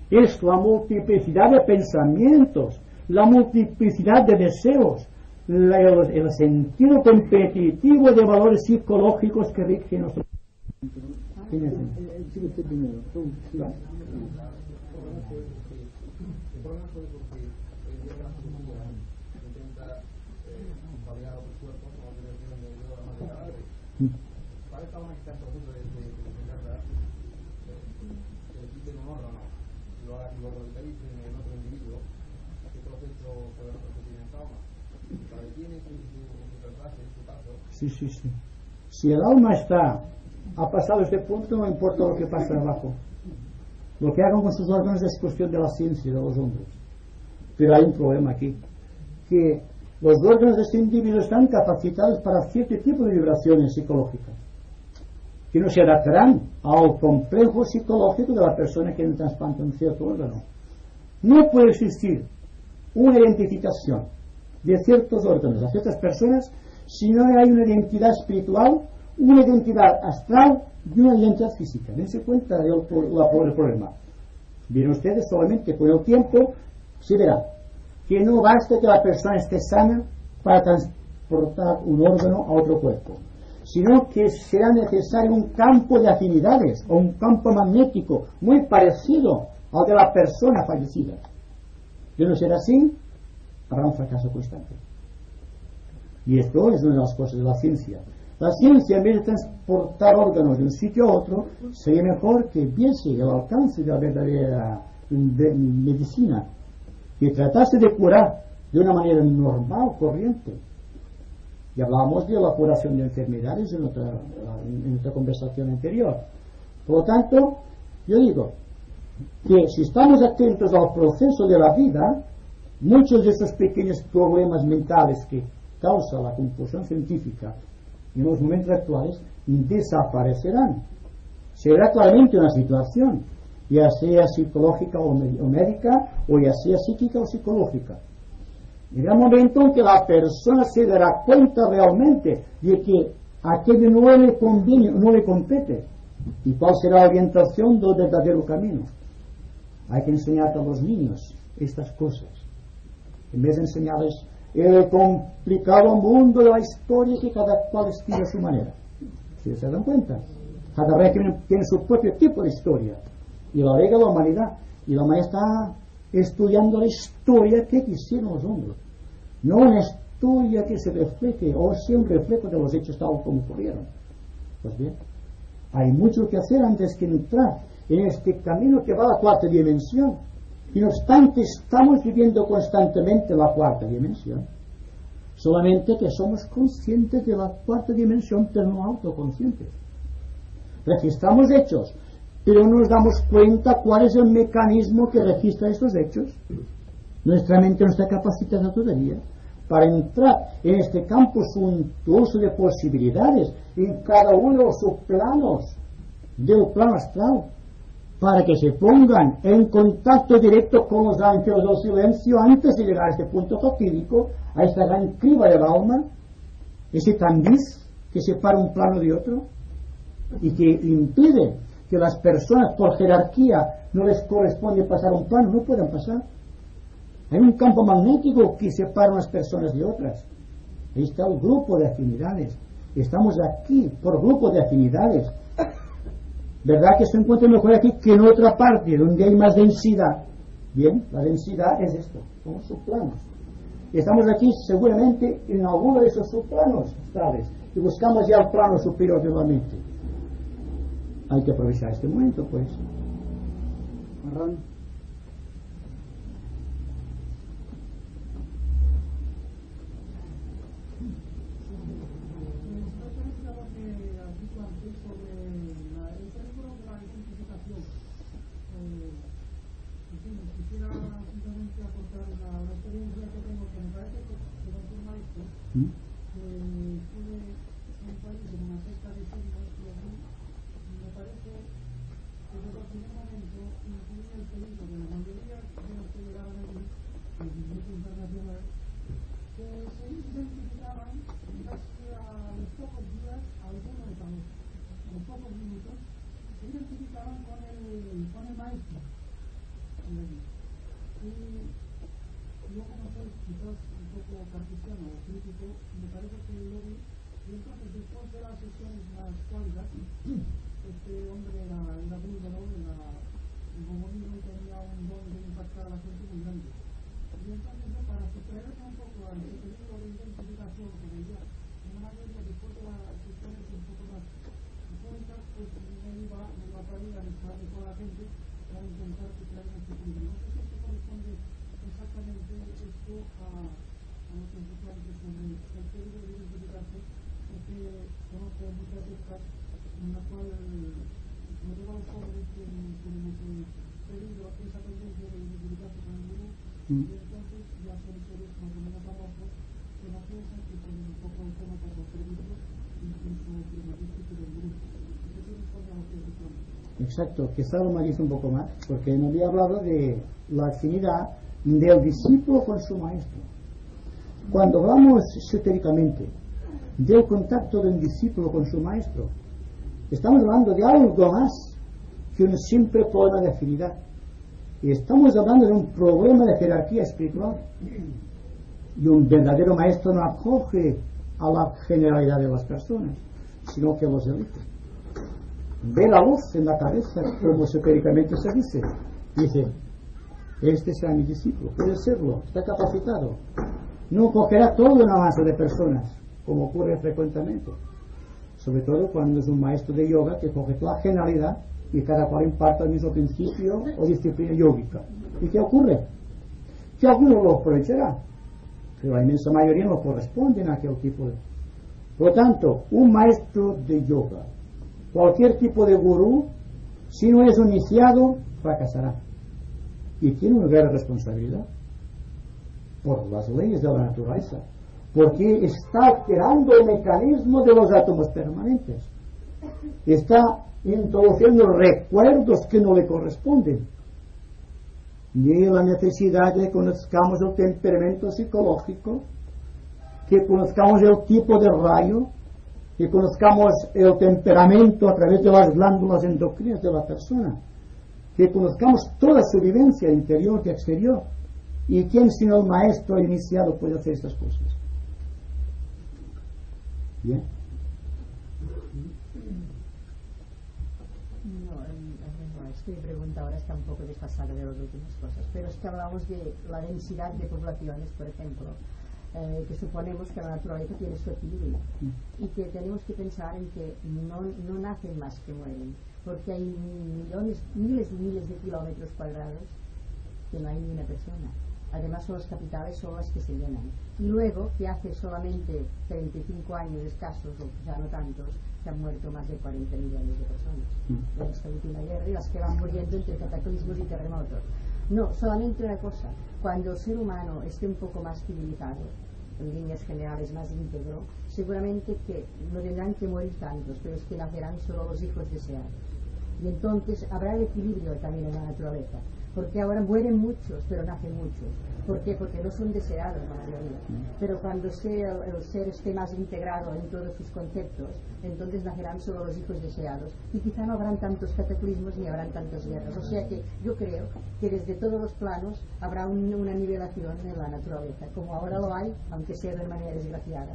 Es la multiplicidad de pensamientos, la multiplicidad de deseos, el sentido competitivo de valores psicológicos que rigen nuestro. y lo realiza en otro individuo, ¿qué proceso puede repetir en trauma? ¿La detiene su traslase, en su caso? Sí, sí, sí. Si el alma ha pasado este punto, no importa lo que pase abajo. Lo que hagan con sus órganos es cuestión de la ciencia de los hombres. Pero hay un problema aquí, que los órganos de este individuo están capacitados para cierto tipo de vibraciones psicológicas, que no se adaptarán al complejo psicológico de la persona que trasplanta un cierto órgano. No puede existir una identificación de ciertos órganos a ciertas personas si no hay una identidad espiritual, una identidad astral y una identidad física. Dense cuenta del problema. Miren ustedes, solamente con el tiempo se verá que no basta que la persona esté sana para transportar un órgano a otro cuerpo, sino que será necesario un campo de afinidades o un campo magnético muy parecido al de la persona fallecida. De no ser así, habrá un fracaso constante. Y esto es una de las cosas de la ciencia. La ciencia, en vez de transportar órganos de un sitio a otro, sería mejor que viese el alcance de la verdadera medicina, que tratase de curar de una manera normal, corriente. Y hablábamos de la curación de enfermedades en otra conversación anterior. Por lo tanto, yo digo que si estamos atentos al proceso de la vida, muchos de esos pequeños problemas mentales que causa la confusión científica en los momentos actuales desaparecerán. Será claramente una situación, ya sea psicológica o médica, o ya sea psíquica o psicológica. Llegará un momento en que la persona se dará cuenta realmente de que aquello no le conviene, no le compete, y cuál será la orientación del verdadero camino. Hay que enseñar a los niños estas cosas, en vez de enseñarles el complicado mundo de la historia que cada cual escribe a su manera. ¿Sí se dan cuenta? Cada régimen tiene su propio tipo de historia, y la alega la humanidad, y la humanidad está estudiando la historia que hicieron los hombres, no una historia que se refleje o sea un reflejo de los hechos tal como ocurrieron. Pues bien, hay mucho que hacer antes que entrar en este camino que va a la cuarta dimensión, y no obstante estamos viviendo constantemente la cuarta dimensión, solamente que somos conscientes de la cuarta dimensión pero no autoconscientes. Registramos hechos, pero no nos damos cuenta cuál es el mecanismo que registra estos hechos. Nuestra mente no está capacitada todavía para entrar en este campo suntuoso de posibilidades en cada uno de los subplanos del plano astral, para que se pongan en contacto directo con los ángeles del silencio antes de llegar a este punto fatídico, a esta gran criba del alma, ese tamiz que separa un plano de otro y que impide que las personas por jerarquía no les corresponde pasar un plano, no pueden pasar. Hay un campo magnético que separa unas personas de otras. Ahí está el grupo de afinidades. Estamos aquí por grupo de afinidades. ¿Verdad que se encuentra mejor aquí que en otra parte donde hay más densidad? Bien, la densidad es esto, son subplanos. Estamos aquí seguramente en alguno de esos subplanos astrales y buscamos ya el plano superior de la mente. Hay que aprovechar este momento, pues. Marrón. Pues me iba a parir a la gente para intentar que traigan su entonces ya son seres más o menos famosos que la piensan que son un poco autómatas o perdidos, incluso primatísticos del grupo. ¿Qué tienes con la oposición? Exacto, que Salomón dice un poco más, porque no había hablado de la afinidad del discípulo con su maestro. Cuando hablamos esotéricamente del contacto de un discípulo con su maestro, estamos hablando de algo más que un simple problema de afinidad. Y estamos hablando de un problema de jerarquía espiritual. Y un verdadero maestro no acoge a la generalidad de las personas, sino que los elige. Ve la luz en la cabeza, como esotéricamente se dice. Dice, este será mi discípulo, puede serlo, está capacitado. No cogerá toda una masa de personas, como ocurre frecuentemente. Sobre todo cuando es un maestro de yoga que coge toda la generalidad y cada cual imparte el mismo principio o disciplina yógica. ¿Y qué ocurre? Que alguno lo aprovechará, pero la inmensa mayoría no corresponden a aquel tipo de... Por lo tanto, un maestro de yoga, cualquier tipo de gurú, si no es iniciado, fracasará. Y tiene una gran responsabilidad por las leyes de la naturaleza, porque está alterando el mecanismo de los átomos permanentes, está introduciendo recuerdos que no le corresponden, ni la necesidad de que conozcamos el temperamento psicológico, que conozcamos el tipo de rayo, que conozcamos el temperamento a través de las glándulas endocrinas de la persona, que conozcamos toda su vivencia interior y exterior. ¿Y quién sino el maestro iniciado puede hacer estas cosas? ¿Bien? No, es que mi pregunta ahora está un poco desfasada de las últimas cosas, pero es que hablamos de la densidad de poblaciones, por ejemplo, que suponemos que la naturaleza tiene su equilibrio y que tenemos que pensar en que no nacen más que mueren, porque hay miles y miles de kilómetros cuadrados que no hay ni una persona. Además son las capitales, son las que se llenan. Y luego, que hace solamente 35 años escasos, o ya no tantos, se han muerto más de 40 millones de personas en esta última guerra, y las que van muriendo entre cataclismos y terremotos. No, solamente una cosa, cuando el ser humano esté un poco más civilizado, en líneas generales más íntegro, seguramente que no tendrán que morir tantos, pero es que nacerán solo los hijos deseados. Y entonces habrá el equilibrio también en la naturaleza. Porque ahora mueren muchos, pero nacen muchos. ¿Por qué? Porque no son deseados la mayoría. Pero cuando el ser esté más integrado en todos sus conceptos, entonces nacerán solo los hijos deseados. Y quizá no habrán tantos cataclismos ni habrán tantas guerras. O sea que yo creo que desde todos los planos habrá una nivelación en la naturaleza, como ahora lo hay, aunque sea de manera desgraciada.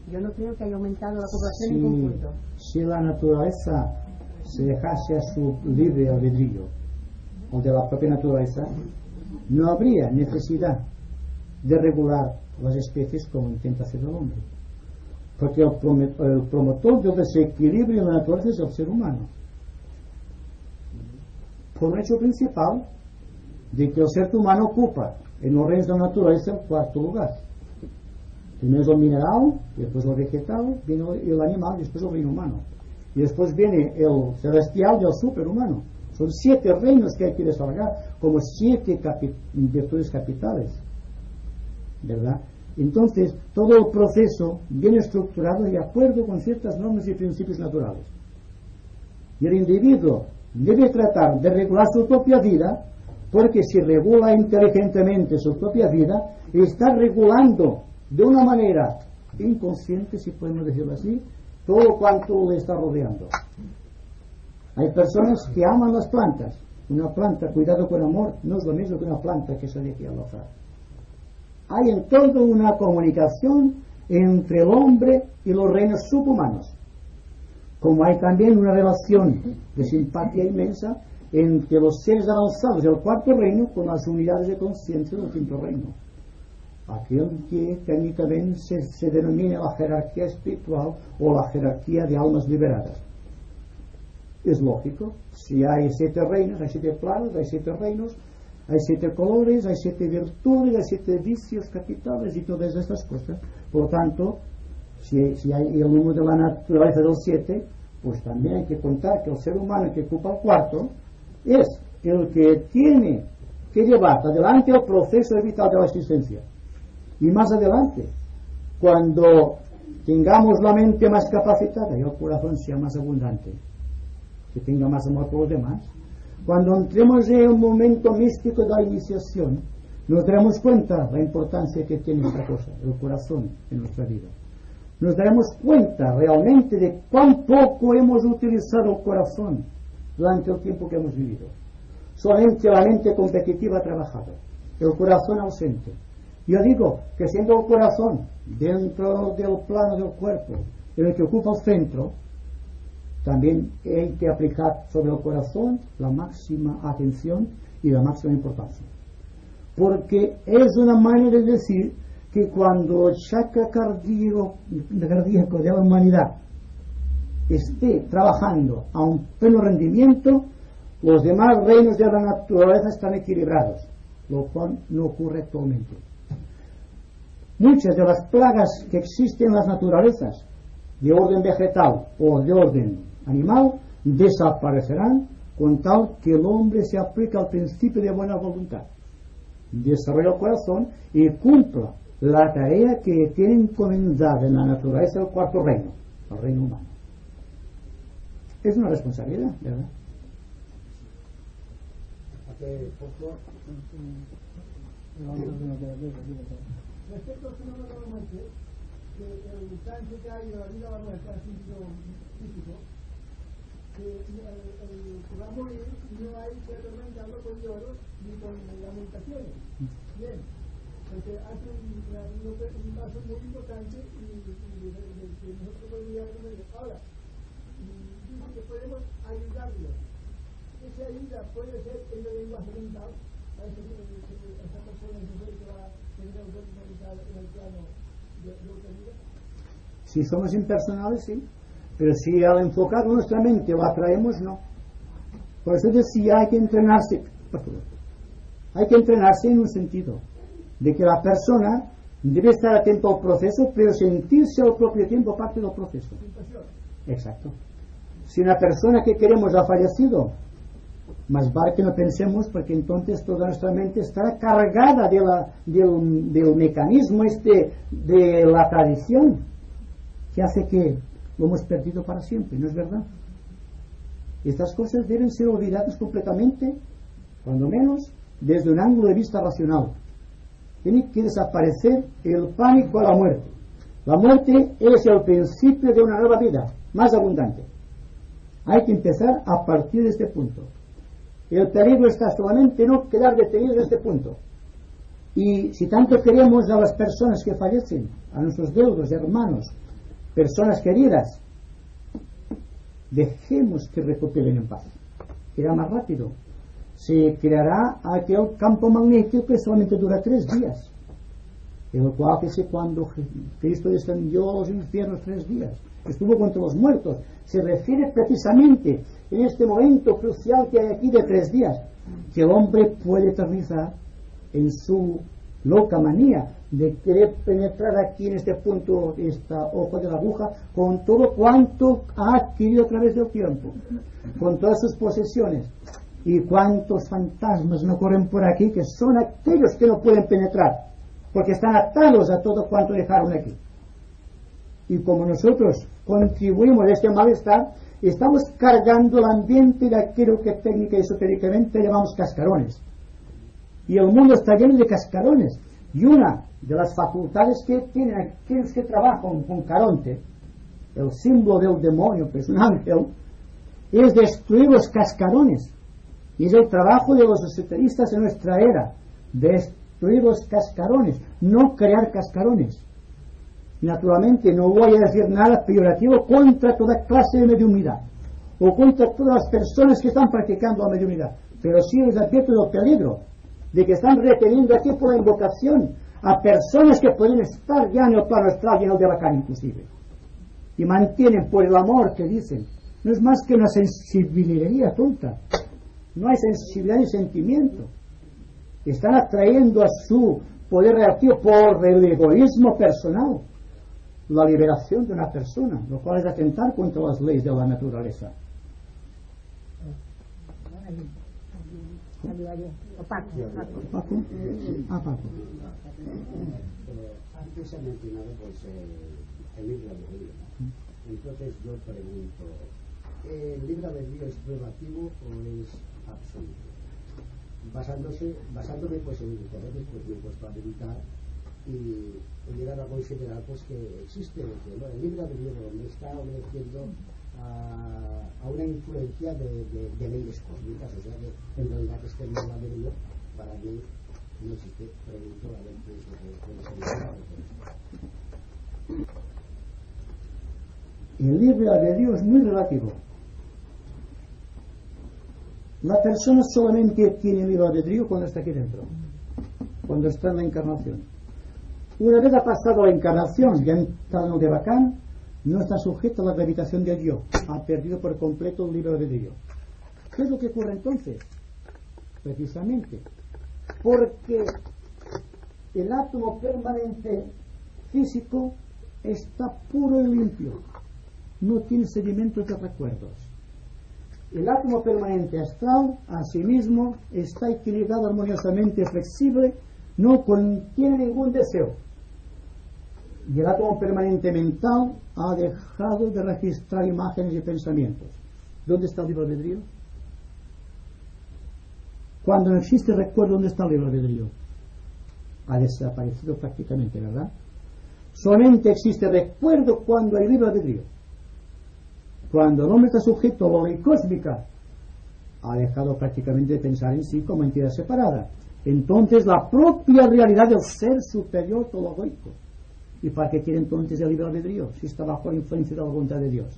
Yo no creo que haya aumentado la población en conjunto. Si la naturaleza se dejase a su libre albedrío, o de la propia naturaleza, no habría necesidad de regular las especies como intenta hacer el hombre, porque el promotor del desequilibrio en la naturaleza es el ser humano, por un hecho principal de que el ser humano ocupa en los reinos de la naturaleza el cuarto lugar. Primero es el mineral, y después el vegetal, viene el animal, y después el reino humano, y después viene el celestial y el superhumano. Son 7 reinos que hay que desarrollar, como 7 virtudes capitales, ¿verdad? Entonces, todo el proceso viene estructurado de acuerdo con ciertas normas y principios naturales. Y el individuo debe tratar de regular su propia vida, porque si regula inteligentemente su propia vida, está regulando de una manera inconsciente, si podemos decirlo así, todo cuanto le está rodeando. Hay personas que aman las plantas. Una planta, cuidado con amor, no es lo mismo que una planta que se deje al azar. Hay en todo una comunicación entre el hombre y los reinos subhumanos. Como hay también una relación de simpatía inmensa entre los seres avanzados del cuarto reino con las unidades de conciencia del quinto reino. Aquel que técnicamente se denomina la jerarquía espiritual o la jerarquía de almas liberadas. Es lógico, si hay 7 reinos, hay 7 planos, hay 7 reinos, hay 7 colores, hay 7 virtudes, hay 7 vicios capitales y todas estas cosas. Por lo tanto, si hay el número de la naturaleza del 7, pues también hay que contar que el ser humano que ocupa el cuarto es el que tiene que llevar adelante el proceso vital de la existencia. Y más adelante, cuando tengamos la mente más capacitada y el corazón sea más abundante, que tenga más amor por los demás, cuando entremos en un momento místico de la iniciación, nos daremos cuenta de la importancia que tiene esta cosa, el corazón, en nuestra vida. Nos daremos cuenta realmente de cuán poco hemos utilizado el corazón durante el tiempo que hemos vivido. Solamente la mente competitiva ha trabajado, el corazón ausente. Yo digo que siendo el corazón dentro del plano del cuerpo, en el que ocupa el centro, también hay que aplicar sobre el corazón la máxima atención y la máxima importancia. Porque es una manera de decir que cuando el chakra cardíaco de la humanidad esté trabajando a un pleno rendimiento, los demás reinos de la naturaleza están equilibrados, lo cual no ocurre actualmente. Muchas de las plagas que existen en las naturalezas, de orden vegetal o de orden animal, desaparecerán con tal que el hombre se aplique al principio de buena voluntad, desarrolle el corazón y cumpla la tarea que tiene encomendada en la naturaleza del cuarto reino, el reino humano. Es una responsabilidad, ¿verdad? Respecto al fenómeno de la muerte, que el trance que hay de la vida a la muerte ha sido físico, que va a morir y no hay que atormentarlo con lloros ni con lamentaciones. Bien, porque hace un paso muy importante y que nosotros podríamos ver. Ahora, dice que podemos ayudarlo. Esa ayuda puede ser en el lenguaje mental, a esa persona que va a tener ausencia mental en el plano de otra vida. Si somos impersonales, sí. Pero si al enfocar nuestra mente lo atraemos, no. Por eso decía, hay que entrenarse. Hay que entrenarse en un sentido de que la persona debe estar atento al proceso, pero sentirse al propio tiempo parte del proceso. Exacto. Si una persona que queremos ha fallecido, más vale que no pensemos, porque entonces toda nuestra mente estará cargada del mecanismo de la tradición, que hace que lo hemos perdido para siempre. ¿No es verdad? Estas cosas deben ser olvidadas completamente, cuando menos desde un ángulo de vista racional. Tiene que desaparecer el pánico a la muerte. La muerte es el principio de una nueva vida, más abundante. Hay que empezar a partir de este punto. El peligro está solamente en no quedar detenido en este punto. Y si tanto queremos a las personas que fallecen, a nuestros deudos, hermanos, personas queridas, dejemos que recuperen en paz. Irá más rápido. Se creará aquel campo magnético que solamente dura 3 días, el cual que sé cuando Cristo descendió a los infiernos 3 días, estuvo contra los muertos. Se refiere precisamente en este momento crucial que hay aquí de 3 días, que el hombre puede eternizar en su loca manía de querer penetrar aquí en este punto, esta ojo de la aguja, con todo cuanto ha adquirido a través del tiempo, con todas sus posesiones. Y cuántos fantasmas no corren por aquí, que son aquellos que no pueden penetrar, porque están atados a todo cuanto dejaron aquí. Y como nosotros contribuimos a este malestar, estamos cargando el ambiente de aquello que técnica y esotéricamente llamamos cascarones. Y el mundo está lleno de cascarones. Y una de las facultades que tienen aquellos que trabajan con Caronte, el símbolo del demonio, que es un ángel, es destruir los cascarones. Y es el trabajo de los esoteristas en nuestra era, destruir los cascarones, no crear cascarones. Naturalmente no voy a decir nada peyorativo contra toda clase de mediunidad, o contra todas las personas que están practicando la mediunidad, pero sí les advierto del peligro de que están reteniendo aquí por la invocación a personas que pueden estar ya en el plano astral y en el de la cara inclusive, y mantienen por el amor que dicen. No es más que una sensibilidad tonta. No hay sensibilidad ni sentimiento. Están atrayendo a su poder reactivo por el egoísmo personal la liberación de una persona, lo cual es atentar contra las leyes de la naturaleza. Paco. Paco. Paco. Antes ha mencionado pues el libre albedrío. Entonces yo pregunto, ¿el libre albedrío es relativo o es absoluto? Basándome pues en internet, pues me he puesto a meditar y he llegado a considerar pues que existe el libre albedrío me está obedeciendo a una influencia de leyes cósmicas, o sea que en realidad este libre albedrío para mí no existe. Pregunto a ver qué es lo que puede ser. El libre albedrío es muy relativo. La persona solamente tiene libre albedrío cuando está aquí dentro, cuando está en la encarnación. Una vez ha pasado la encarnación, ya está en el Devacán, no está sujeto a la gravitación del yo, ha perdido por completo el libre albedrío. ¿Qué es lo que ocurre entonces? Precisamente porque el átomo permanente físico está puro y limpio, no tiene sedimentos de recuerdos. El átomo permanente astral, asimismo, está equilibrado, armoniosamente flexible, no contiene ningún deseo. Y el átomo permanente mental ha dejado de registrar imágenes y pensamientos. ¿Dónde está el libre albedrío? Cuando no existe recuerdo, ¿dónde está el libre albedrío? Ha desaparecido prácticamente, ¿verdad? Solamente existe recuerdo cuando hay libre albedrío. Cuando el hombre está sujeto a la ley cósmica, ha dejado prácticamente de pensar en sí como entidad separada. Entonces la propia realidad del ser superior tologoico. ¿Y para qué quiere entonces el libre albedrío si está bajo la influencia de la voluntad de Dios?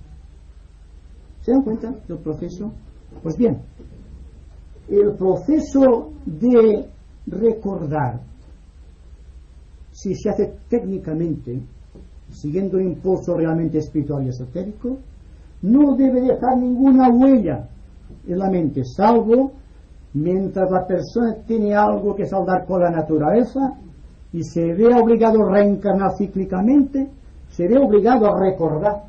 ¿Se dan cuenta del proceso? Pues bien, el proceso de recordar, si se hace técnicamente, siguiendo un impulso realmente espiritual y esotérico, no debe dejar ninguna huella en la mente, salvo mientras la persona tiene algo que saldar con la naturaleza y se ve obligado a reencarnar cíclicamente, se ve obligado a recordar,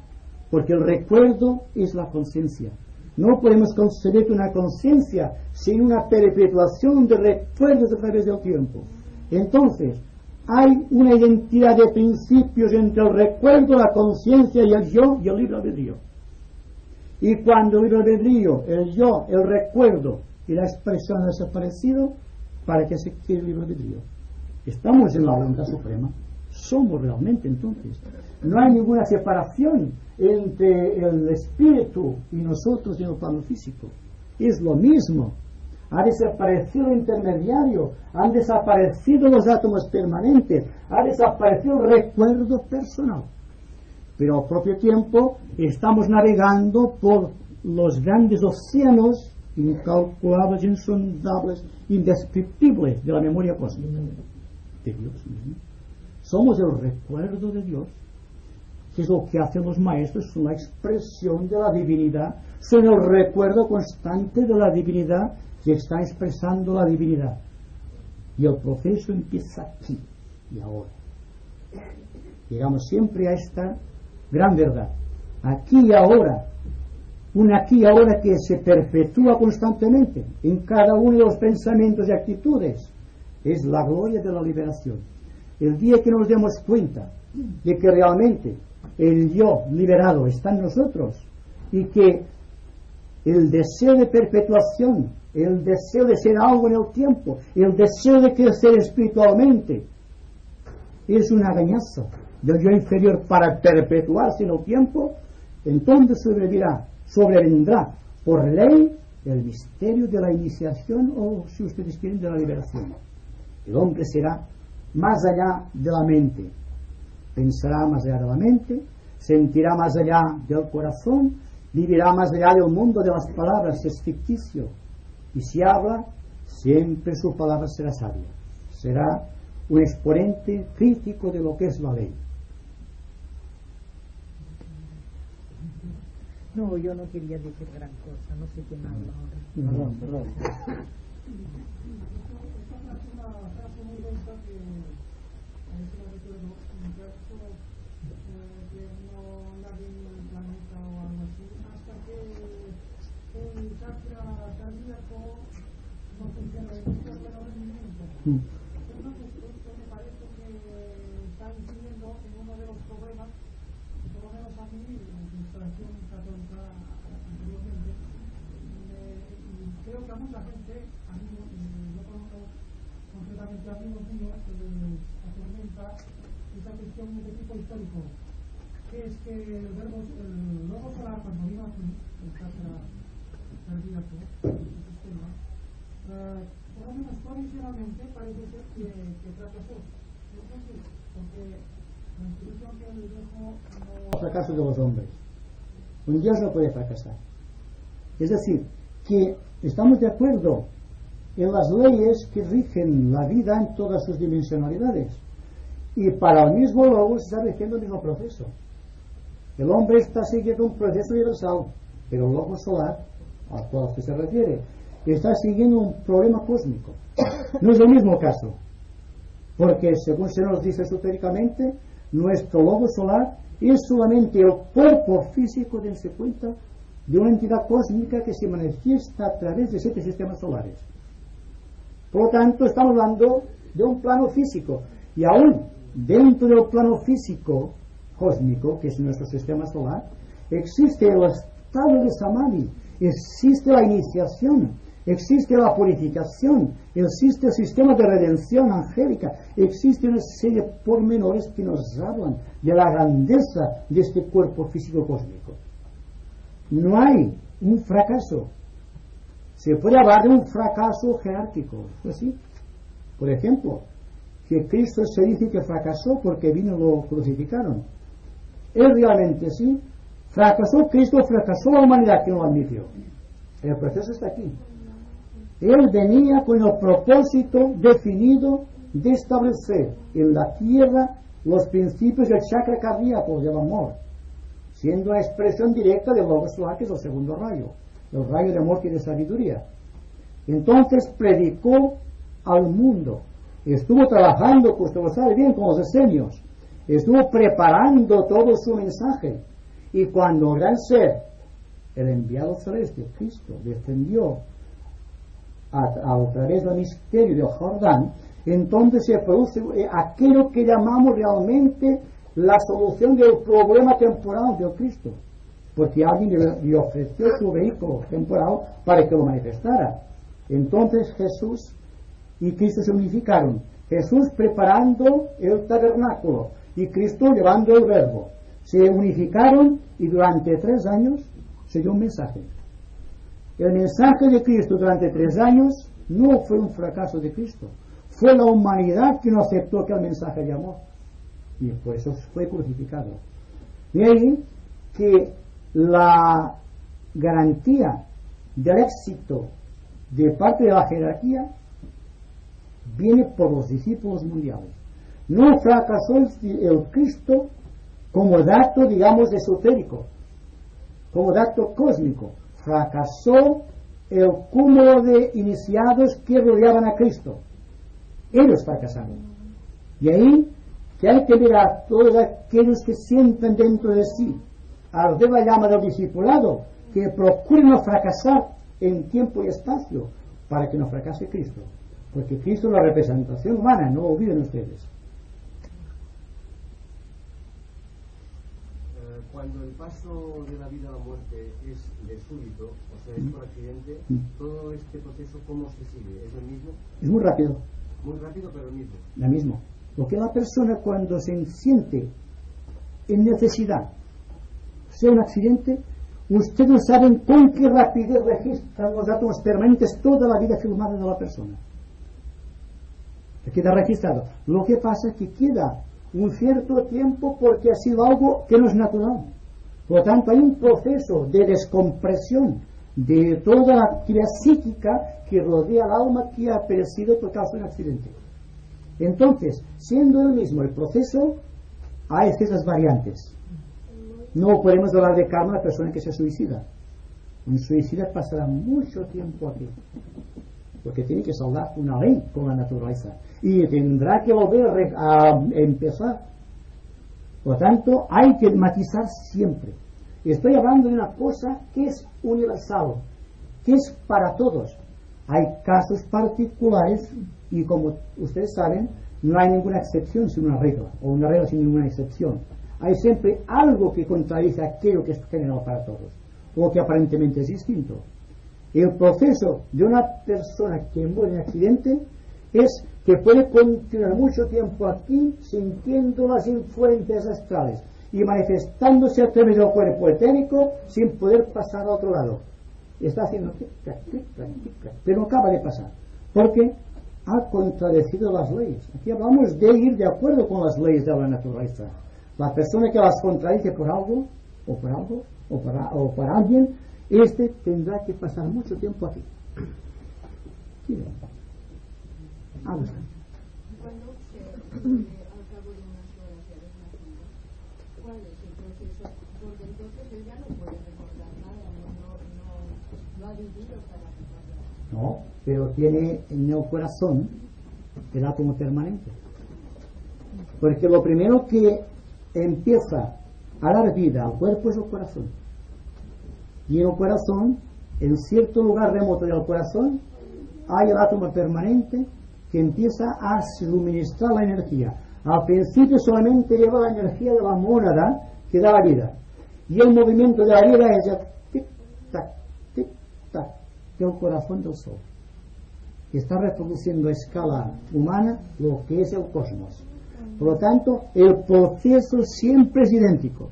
porque el recuerdo es la conciencia. No podemos concebir una conciencia sin una perpetuación de recuerdos a través del tiempo. Entonces, hay una identidad de principios entre el recuerdo, la conciencia y el yo y el libre albedrío. Y cuando el libre albedrío, el yo, el recuerdo y la expresión han desaparecido, ¿para qué se quiere el libre albedrío? Estamos en la voluntad suprema. Somos realmente entonces. No hay ninguna separación entre el espíritu y nosotros en el plano físico. Es lo mismo. Ha desaparecido el intermediario, han desaparecido los átomos permanentes, ha desaparecido el recuerdo personal. Pero al propio tiempo estamos navegando por los grandes océanos incalculables, insondables, indescriptibles de la memoria cósmica de Dios mismo. Somos el recuerdo de Dios, que es lo que hacen los maestros, son la expresión de la divinidad, son el recuerdo constante de la divinidad que está expresando la divinidad. Y el proceso empieza aquí y ahora. Llegamos siempre a esta gran verdad. Aquí y ahora. Un aquí y ahora que se perpetúa constantemente en cada uno de los pensamientos y actitudes. Es la gloria de la liberación. El día que nos demos cuenta de que realmente el yo liberado está en nosotros y que el deseo de perpetuación, el deseo de ser algo en el tiempo, el deseo de crecer espiritualmente es una gañaza del yo inferior para perpetuarse en el tiempo, entonces sobrevendrá por ley el misterio de la iniciación o, si ustedes quieren, de la liberación. El hombre será más allá de la mente, pensará más allá de la mente, sentirá más allá del corazón, vivirá más allá del mundo de las palabras, es ficticio. Y si habla, siempre su palabra será sabia, será un exponente crítico de lo que es la ley. No, yo no quería decir gran cosa, no sé quién habla ahora. Perdón. no funciona de buen rendimiento. Entonces, esto me parece que está incidiendo en uno de los problemas, que por lo menos a mí, en mi instalación católica anteriormente, creo que a mucha gente, a mí, yo conozco concretamente a amigos míos que les atormenta esa cuestión de tipo histórico, que es que el lobo solar, cuando vino aquí, el cardíaco, el sistema, por lo menos provisionalmente parece ser que fracasó. Entonces, porque la institución que él dejó no... Fracaso de los hombres. Un Dios no puede fracasar. Es decir, que estamos de acuerdo en las leyes que rigen la vida en todas sus dimensionalidades. Y para el mismo lobo se está rigiendo el mismo proceso. El hombre está siguiendo un proceso universal, pero el lobo solar, al cual se refiere, está siguiendo un problema cósmico. No es el mismo caso, porque según se nos dice esotéricamente, nuestro lobo solar es solamente el cuerpo físico, dense cuenta, de una entidad cósmica que se manifiesta a través de 7 sistemas solares. Por lo tanto, estamos hablando de un plano físico, y aún dentro del plano físico cósmico, que es nuestro sistema solar, existe el estado de Samadhi, existe la iniciación, existe la purificación, existe el sistema de redención angélica, existe una serie de pormenores que nos hablan de la grandeza de este cuerpo físico cósmico. No hay un fracaso. Se puede hablar de un fracaso jerárquico, ¿sí? Por ejemplo, que Cristo se dice que fracasó porque vino y lo crucificaron. ¿Es realmente sí? ¿Fracasó Cristo? ¿Fracasó la humanidad que no lo admitió? El proceso está aquí. Él venía con el propósito definido de establecer en la tierra los principios del chakra cardíaco, del amor, siendo una expresión directa del lobo solar, que es el segundo rayo, el rayo de amor y de sabiduría. Entonces predicó al mundo, estuvo trabajando, pues usted lo sabe bien, con los esenios, estuvo preparando todo su mensaje, y cuando el gran ser, el enviado celeste, Cristo, descendió a través del misterio del Jordán, entonces se produce aquello que llamamos realmente la solución del problema temporal de Cristo, porque alguien le ofreció su vehículo temporal para que lo manifestara. Entonces Jesús y Cristo se unificaron, Jesús preparando el tabernáculo y Cristo llevando el verbo, se unificaron, y durante 3 años se dio un mensaje. El mensaje de Cristo durante 3 años no fue un fracaso de Cristo, fue la humanidad que no aceptó aquel mensaje de amor, y por eso fue crucificado. De ahí que la garantía del éxito de parte de la jerarquía viene por los discípulos mundiales. No fracasó el Cristo como dato, digamos, esotérico, como dato cósmico. Fracasó el cúmulo de iniciados que rodeaban a Cristo. Ellos fracasaron. Y ahí que hay que ver a todos aquellos que sientan dentro de sí al de la llama del discipulado, que procuren no fracasar en tiempo y espacio, para que no fracase Cristo, porque Cristo es la representación humana, no olviden ustedes. Cuando el paso de la vida a la muerte es de súbito, o sea, es por accidente, todo este proceso, ¿cómo se sigue? ¿Es el mismo? Es muy rápido. Muy rápido, pero el mismo. La misma. Porque la persona, cuando se siente en necesidad, sea un accidente, ustedes no saben con qué rapidez registran los datos permanentes toda la vida filmada de la persona. Se queda registrado. Lo que pasa es que queda un cierto tiempo porque ha sido algo que no es natural. Por lo tanto, hay un proceso de descompresión de toda la actividad psíquica que rodea al alma que ha perecido por causa de un accidente. Entonces, siendo el mismo el proceso, hay ciertas variantes. No podemos hablar de karma a la persona que se suicida. Un suicida pasará mucho tiempo aquí, porque tiene que saldar una ley con la naturaleza y tendrá que volver a empezar. Por lo tanto, hay que matizar siempre. Estoy hablando de una cosa que es universal, que es para todos. Hay casos particulares y, como ustedes saben, no hay ninguna excepción sin una regla, o una regla sin ninguna excepción. Hay siempre algo que contradice aquello que es general para todos, o que aparentemente es distinto. El proceso de una persona que muere en accidente es que puede continuar mucho tiempo aquí sintiendo las influencias astrales y manifestándose a través del cuerpo etérico sin poder pasar al otro lado. Está haciendo tic-tac, tic-tac, tic-tac, pero no acaba de pasar, porque ha contradecido las leyes. Aquí hablamos de ir de acuerdo con las leyes de la naturaleza. La persona que las contradice por algo, o para alguien, este tendrá que pasar mucho tiempo aquí. Sí, vamos. Cuando se al cabo de unas horas ya desnacido, ¿cuál es el proceso? Porque entonces él ya no puede recordar nada, no ha vivido para recordar. No, pero tiene en el corazón el átomo permanente. Porque lo primero que empieza a dar vida al cuerpo es el corazón. Y en el corazón, en cierto lugar remoto del corazón, hay el átomo permanente que empieza a suministrar la energía. Al principio solamente lleva la energía de la mónada que da la vida. Y el movimiento de la vida es el tic-tac, tic-tac del corazón del Sol, que está reproduciendo a escala humana lo que es el cosmos. Por lo tanto, el proceso siempre es idéntico.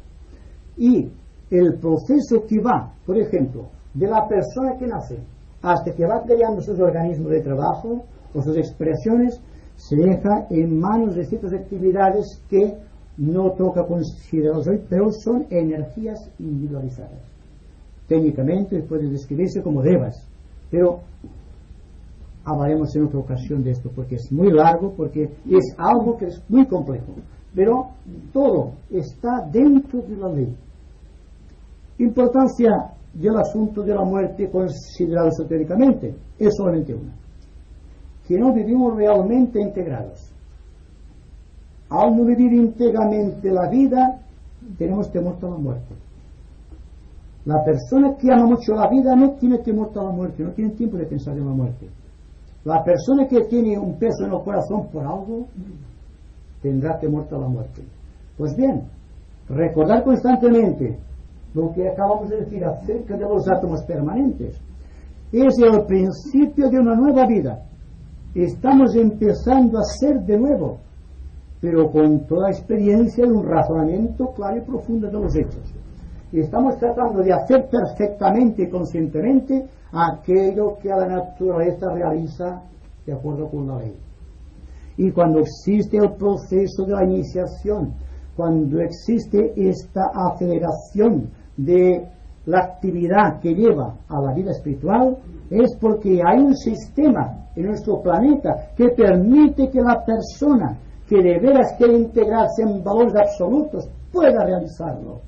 Y el proceso que va, por ejemplo, de la persona que nace hasta que va creando sus organismos de trabajo o sus expresiones, se deja en manos de ciertas actividades que no toca considerarlas hoy, pero son energías individualizadas. Técnicamente puede describirse como devas, pero hablaremos en otra ocasión de esto, porque es muy largo, porque es algo que es muy complejo, pero todo está dentro de la ley. Importancia del asunto de la muerte considerado esotéricamente es solamente una: que no vivimos realmente integrados. Al no vivir íntegramente la vida, tenemos temor a la muerte. La persona que ama mucho la vida no tiene temor a la muerte, no tiene tiempo de pensar en la muerte. La persona que tiene un peso en el corazón por algo tendrá temor a la muerte. Pues bien, recordar constantemente lo que acabamos de decir acerca de los átomos permanentes es el principio de una nueva vida. Estamos empezando a ser de nuevo, pero con toda experiencia y un razonamiento claro y profundo de los hechos. Y estamos tratando de hacer perfectamente y conscientemente aquello que la naturaleza realiza de acuerdo con la ley. Y cuando existe el proceso de la iniciación, cuando existe esta aceleración de la actividad que lleva a la vida espiritual, es porque hay un sistema en nuestro planeta que permite que la persona que de veras quiere integrarse en valores absolutos pueda realizarlo.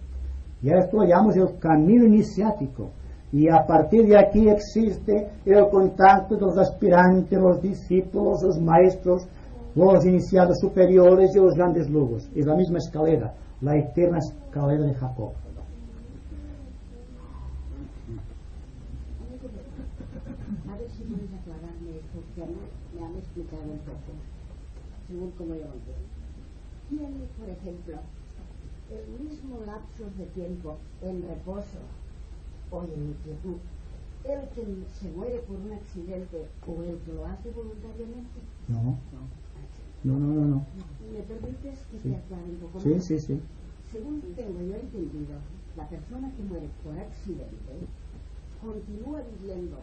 Y a esto lo llamamos el camino iniciático. Y a partir de aquí existe el contacto de los aspirantes, los discípulos, los maestros, los iniciados superiores y los grandes logos. Es la misma escalera, la eterna escalera de Jacob. A ver si puedes aclararme esto, que a mí me han explicado un poco, según como yo lo entiendo. Tiene, por ejemplo, el mismo lapso de tiempo en reposo o en inquietud, el que se muere por un accidente o el que lo hace voluntariamente. No. ¿Me permites que te aclare un poco Sí. más? Según tengo yo entendido, la persona que muere por accidente continúa viviendo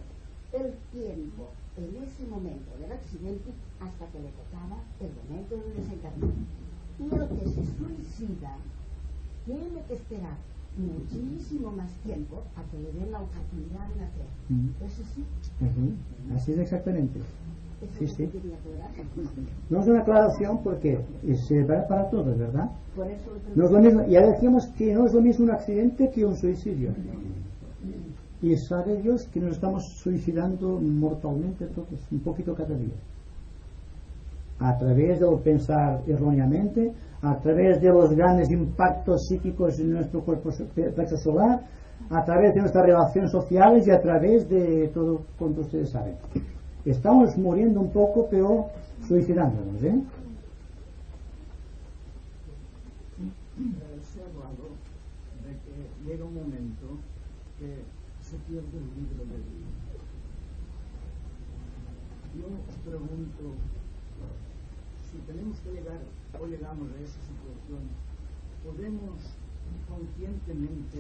el tiempo en ese momento del accidente hasta que le tocaba el momento de desencarnar. Y el que se suicida tiene que esperar muchísimo más tiempo a que le den la oportunidad de nacer. ¿Es así? Así es exactamente. Eso es lo que quería aclarar. No es una aclaración porque se vale para todos, ¿verdad? Por eso No es lo mismo, ya decíamos que no es lo mismo un accidente que un suicidio. Y sabe Dios que nos estamos suicidando mortalmente todos, un poquito cada día. A través de pensar erróneamente, a través de los grandes impactos psíquicos en nuestro cuerpo plexo solar, a través de nuestras relaciones sociales y a través de todo cuanto ustedes saben. Estamos muriendo un poco, pero suicidándonos, Se ha hablado de que llega un momento que se pierde el libro de vida. Yo os pregunto, si tenemos que llegar o llegamos a esa situación, ¿podemos conscientemente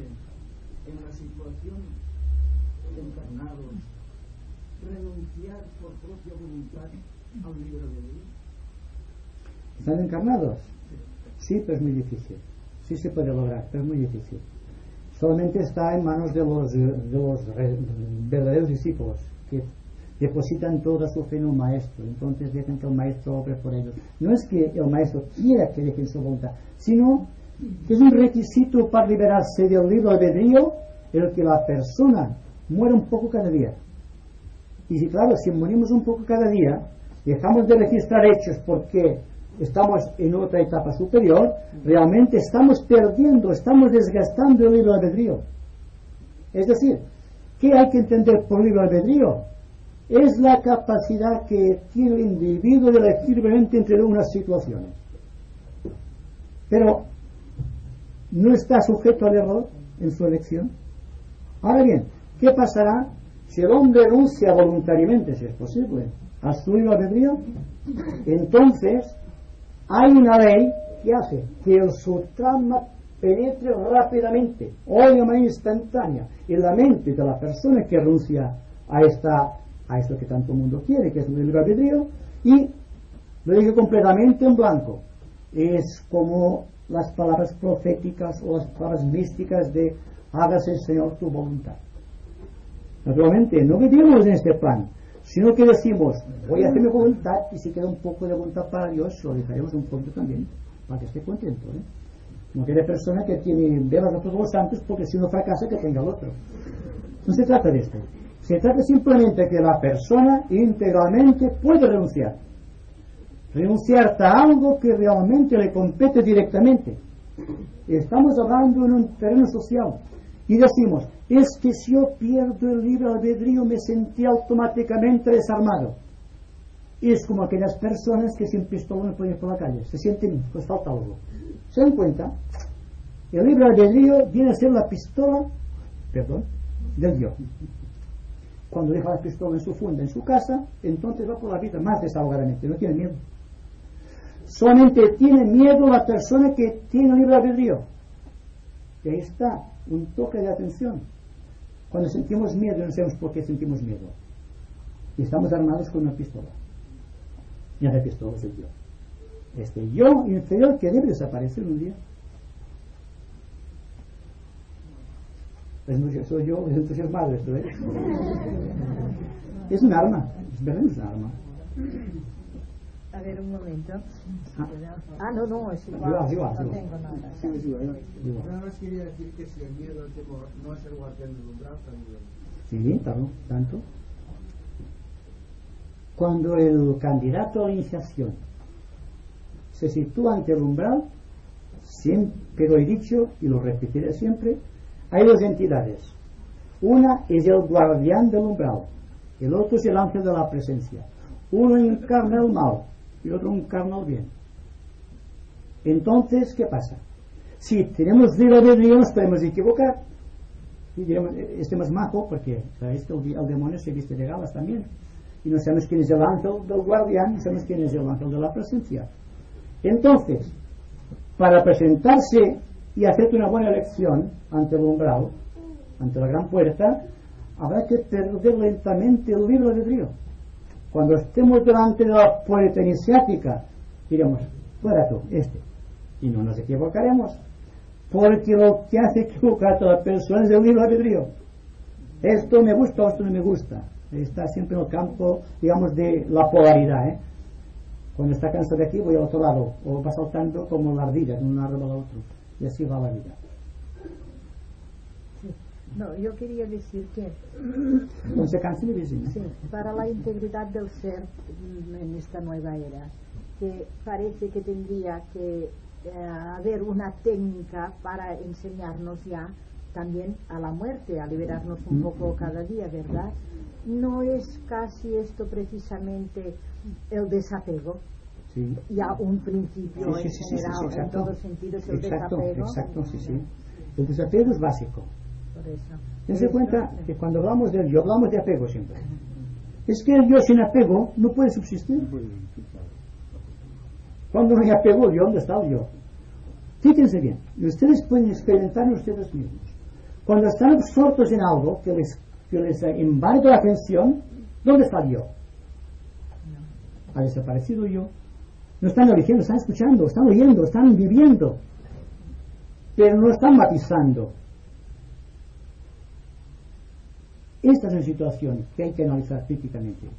en la situación de encarnados renunciar por propia voluntad al libro de vida? ¿Están encarnados? Sí, pero es muy difícil. Sí se puede lograr, pero es muy difícil. Solamente está en manos de los verdaderos discípulos, que depositan toda su fe en un maestro. Entonces dejan que el maestro obre por ellos. No es que el maestro quiera que dejen su voluntad, sino que es un requisito para liberarse del libre albedrío el que la persona muera un poco cada día. Y si, claro, si morimos un poco cada día, dejamos de registrar hechos porque estamos en otra etapa superior, realmente estamos perdiendo, estamos desgastando el libre albedrío. Es decir, ¿qué hay que entender por libre albedrío? Es la capacidad que tiene el individuo de elegir libremente entre unas situaciones. Pero no está sujeto al error en su elección. Ahora bien, ¿qué pasará si el hombre renuncia voluntariamente, si es posible, a su libre albedrío? Entonces hay una ley que hace que su trama penetre rápidamente o de manera instantánea en la mente de la persona que renuncia a esto que tanto el mundo quiere, que es el libre albedrío, y lo deja completamente en blanco. Es como las palabras proféticas o las palabras místicas de hágase, Señor, tu voluntad. Naturalmente no vivimos en este plan, sino que decimos, voy a hacer mi voluntad, y si queda un poco de voluntad para Dios, lo dejaremos un poquito también, para que esté contento, No tiene persona que tiene velas a todos los santos, porque si uno fracasa, que tenga el otro. No se trata de esto. Se trata simplemente que la persona integralmente puede renunciar a algo que realmente le compete directamente. Estamos hablando en un terreno social y decimos, es que si yo pierdo el libre albedrío me sentí automáticamente desarmado. Y es como aquellas personas que sin pistola no pueden ir por la calle, se sienten, pues falta algo. ¿Se dan cuenta? El libre albedrío viene a ser la pistola, del yo. Cuando deja la pistola en su funda, en su casa, entonces va por la vida más desahogadamente, no tiene miedo. Solamente tiene miedo la persona que tiene libre albedrío. Y ahí está, un toque de atención. Cuando sentimos miedo, no sabemos por qué sentimos miedo. Y estamos armados con una pistola. Y esa pistola es el yo. Este yo inferior que debe desaparecer un día. Soy yo entusiasmado esto, Es un arma, es verdad, es un arma. A ver, un momento. No, es igual. Igual. No tengo nada. Nada más quería decir que si el miedo al temor no es el guardián del umbral, también. Sí, tanto. Cuando el candidato a la iniciación se sitúa ante el umbral, siempre lo he dicho y lo repetiré siempre, hay dos entidades. Una es el guardián del umbral, el otro es el ángel de la presencia. Uno encarna el mal y el otro encarna el bien. Entonces, ¿qué pasa? Si tenemos libre albedrío nos podemos equivocar y diremos, este más majo, porque el demonio se viste de galas también, y no sabemos quién es el ángel del guardián, no sabemos quién es el ángel de la presencia. Entonces, para presentarse y hacerte una buena elección ante el umbral, ante la gran puerta, habrá que perder lentamente el libre albedrío. Cuando estemos delante de la puerta iniciática, diremos, fuera tú, y no nos equivocaremos, porque lo que hace equivocar a toda persona es el libre albedrío. Esto me gusta o esto no me gusta. Está siempre en el campo, digamos, de la polaridad. Cuando está cansado de aquí, voy al otro lado, o va saltando como la ardilla, de un árbol al otro, y así va la vida. No, yo quería decir que No se canse mi vecino. sí, para la integridad del ser en esta nueva era, que parece que tendría que haber una técnica para enseñarnos ya también a la muerte, a liberarnos un poco cada día, ¿verdad? ¿No es casi esto precisamente el desapego? Sí. Ya un principio general en todos sentidos, el desapego. Exacto, sí. El desapego es básico. Por eso. Tense cuenta que cuando hablamos del yo, hablamos de apego siempre. Es que el yo sin apego no puede subsistir. Cuando no hay apego, ¿dónde está el yo? Fíjense bien, y ustedes pueden experimentar en ustedes mismos. Cuando están absortos en algo que les invade la atención, ¿dónde está el yo? Ha desaparecido el yo. No están eligiendo, están escuchando, están oyendo, están viviendo, pero no están matizando. Esta es una situación que hay que analizar críticamente.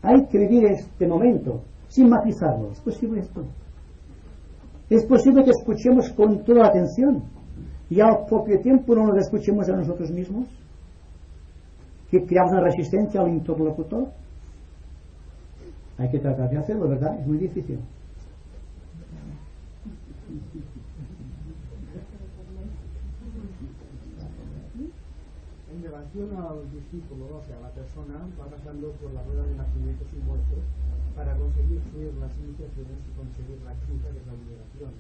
Hay que vivir este momento sin matizarlo. ¿Es posible esto? Es posible que escuchemos con toda atención y al propio tiempo no nos escuchemos a nosotros mismos, que creamos una resistencia al interlocutor. Hay que tratar de hacerlo, ¿verdad? Es muy difícil. En relación al discípulo, o sea, la persona va pasando por la rueda de nacimientos y muertos para conseguir fluir las iniciaciones y conseguir la quinta, que es la liberación.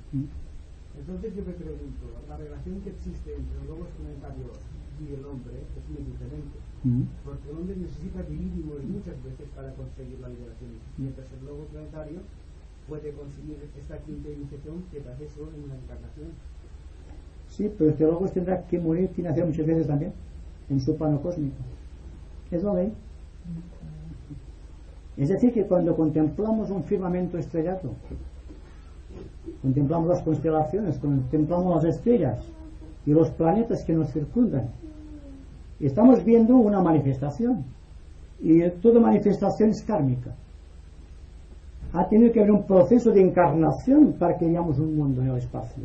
Entonces yo me pregunto, la relación que existe entre los logos planetarios y el hombre es muy diferente, porque el hombre necesita vivir y morir muchas veces para conseguir la liberación, mientras el logo planetario puede conseguir esta quinta iniciación que hace eso en una encarnación. Sí, pero este logos tendrá que morir y nacer muchas veces también en su plano cósmico. Es la ley. Es decir, que cuando contemplamos un firmamento estrellado, contemplamos las constelaciones, contemplamos las estrellas y los planetas que nos circundan, estamos viendo una manifestación, y toda manifestación es kármica. Ha tenido que haber un proceso de encarnación para que veamos un mundo en el espacio,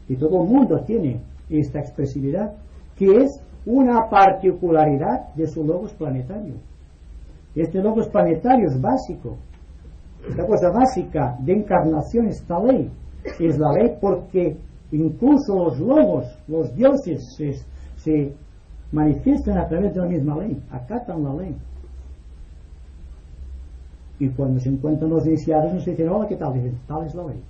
y todo el mundo tiene esta expresividad que es una particularidad de su logos planetario. Este logos planetario es básico. Esta cosa básica de encarnación, esta ley, es la ley porque incluso los logos, los dioses, se manifiestan a través de la misma ley, acatan la ley. Y cuando se encuentran los iniciados, nos dicen, hola, ¿qué tal? Dicen, tal es la ley.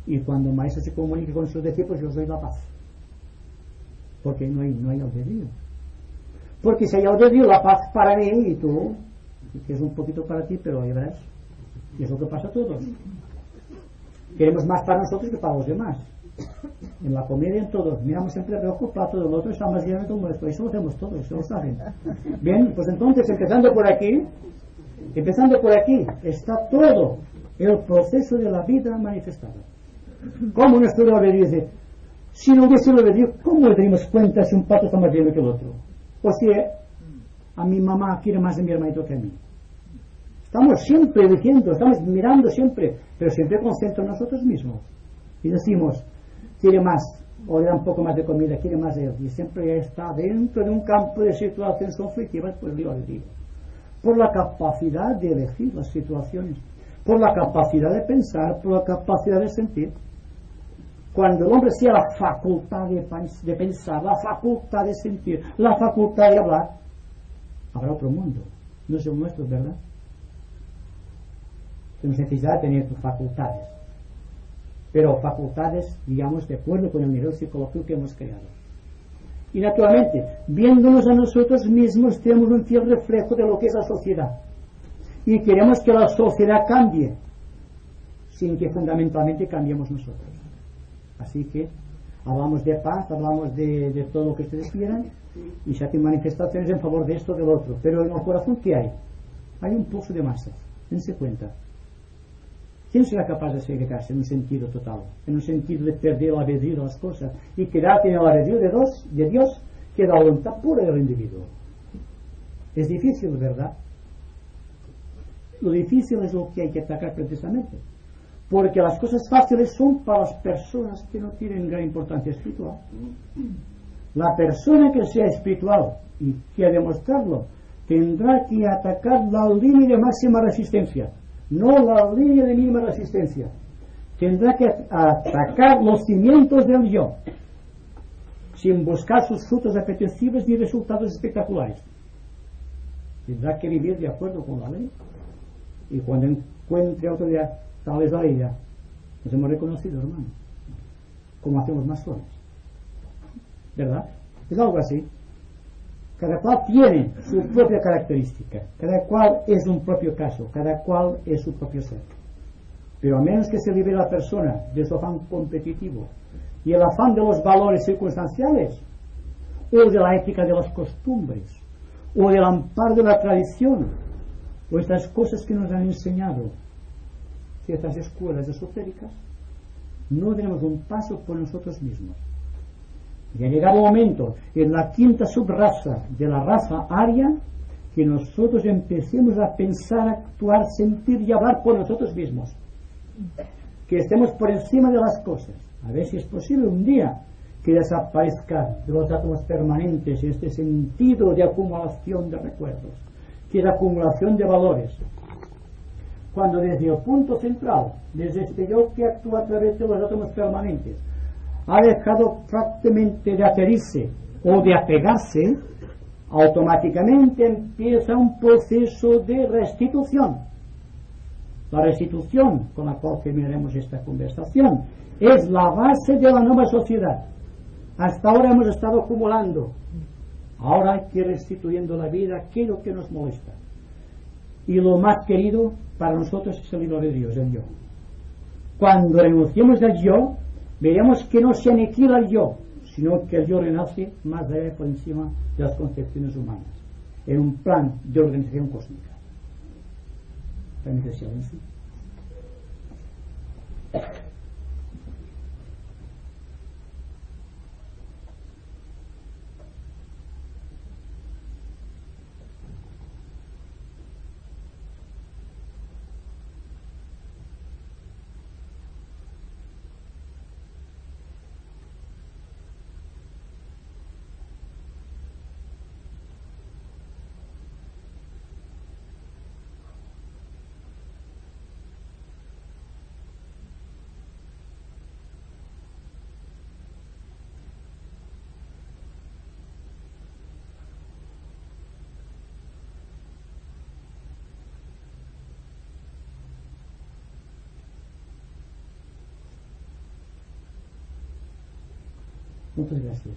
Y cuando el maestro se comunica con sus discípulos, yo os doy la paz. Porque no hay albedrío. Porque si hay albedrío, la paz para mí y tú, que es un poquito para ti, pero ya verás, y es lo que pasa a todos. Queremos más para nosotros que para los demás. En la comida y en todo. Miramos siempre el ojo, plato del otro, está más lleno que el nuestro. Eso lo hacemos todos, eso lo saben. Bien, pues entonces, empezando por aquí, está todo el proceso de la vida manifestada. Como nuestro albedrío dice, si no hubiese el albedrío, ¿cómo le daríamos cuenta si un pato está más lleno que el otro? O si a mi mamá quiere más de mi hermanito que a mí. Estamos siempre eligiendo, estamos mirando siempre, pero siempre conscientes nosotros mismos. Y decimos, quiere más, o le da un poco más de comida, quiere más de él. Y siempre está dentro de un campo de situaciones conflictivas, pues yo le digo. Por la capacidad de elegir las situaciones, por la capacidad de pensar, por la capacidad de sentir. Cuando el hombre sea la facultad de pensar, la facultad de sentir, la facultad de hablar, habrá otro mundo. No es el nuestro, ¿verdad? Tenemos necesidad de tener facultades. Pero facultades, digamos, de acuerdo con el nivel psicológico que hemos creado. Y naturalmente, viéndonos a nosotros mismos, tenemos un fiel reflejo de lo que es la sociedad. Y queremos que la sociedad cambie, sin que fundamentalmente cambiemos nosotros. Así que hablamos de paz, hablamos de todo lo que ustedes quieran, y se hacen manifestaciones en favor de esto o del otro. Pero en el corazón, ¿qué hay? Hay un pulso de masas. Dense cuenta. ¿Quién será capaz de segregarse en un sentido total? En un sentido de perder el albedrío de las cosas y quedar en el albedrío de Dios, que es la voluntad pura del individuo. Es difícil, ¿verdad? Lo difícil es lo que hay que atacar precisamente. Porque las cosas fáciles son para las personas que no tienen gran importancia espiritual. La persona que sea espiritual y quiera demostrarlo, tendrá que atacar la línea de máxima resistencia, no la línea de mínima resistencia. tendrá que atacar los cimientos del yo, sin buscar sus frutos apetecibles ni resultados espectaculares. Tendrá que vivir de acuerdo con la ley, y cuando encuentre autoridad, tal es la ley, ya nos hemos reconocido, hermano, como hacemos masones, ¿verdad? Es algo así. Cada cual tiene su propia característica, cada cual es un propio caso, cada cual es su propio ser. Pero a menos que se libere la persona de su afán competitivo y el afán de los valores circunstanciales, o de la ética de las costumbres, o del amparo de la tradición, o estas cosas que nos han enseñado ciertas escuelas esotéricas, no tenemos un paso por nosotros mismos. Y ha llegado un momento en la quinta subraza de la raza aria que nosotros empecemos a pensar, actuar, sentir y hablar por nosotros mismos, que estemos por encima de las cosas. A ver si es posible un día que desaparezca de los átomos permanentes este sentido de acumulación de recuerdos, que es acumulación de valores, cuando desde el punto central, desde este yo que actúa a través de los átomos permanentes, ha dejado prácticamente de adherirse o de apegarse, automáticamente empieza un proceso de restitución. La restitución con la cual terminaremos esta conversación es la base de la nueva sociedad. Hasta ahora hemos estado acumulando, ahora hay que ir restituyendo la vida aquello que nos molesta, y lo más querido para nosotros es el libro de Dios, el yo. Cuando renunciemos al yo, veremos que no se aniquila el yo, sino que el yo renace más allá y por encima de las concepciones humanas, en un plan de organización cósmica. Permite silencio. Muchas gracias.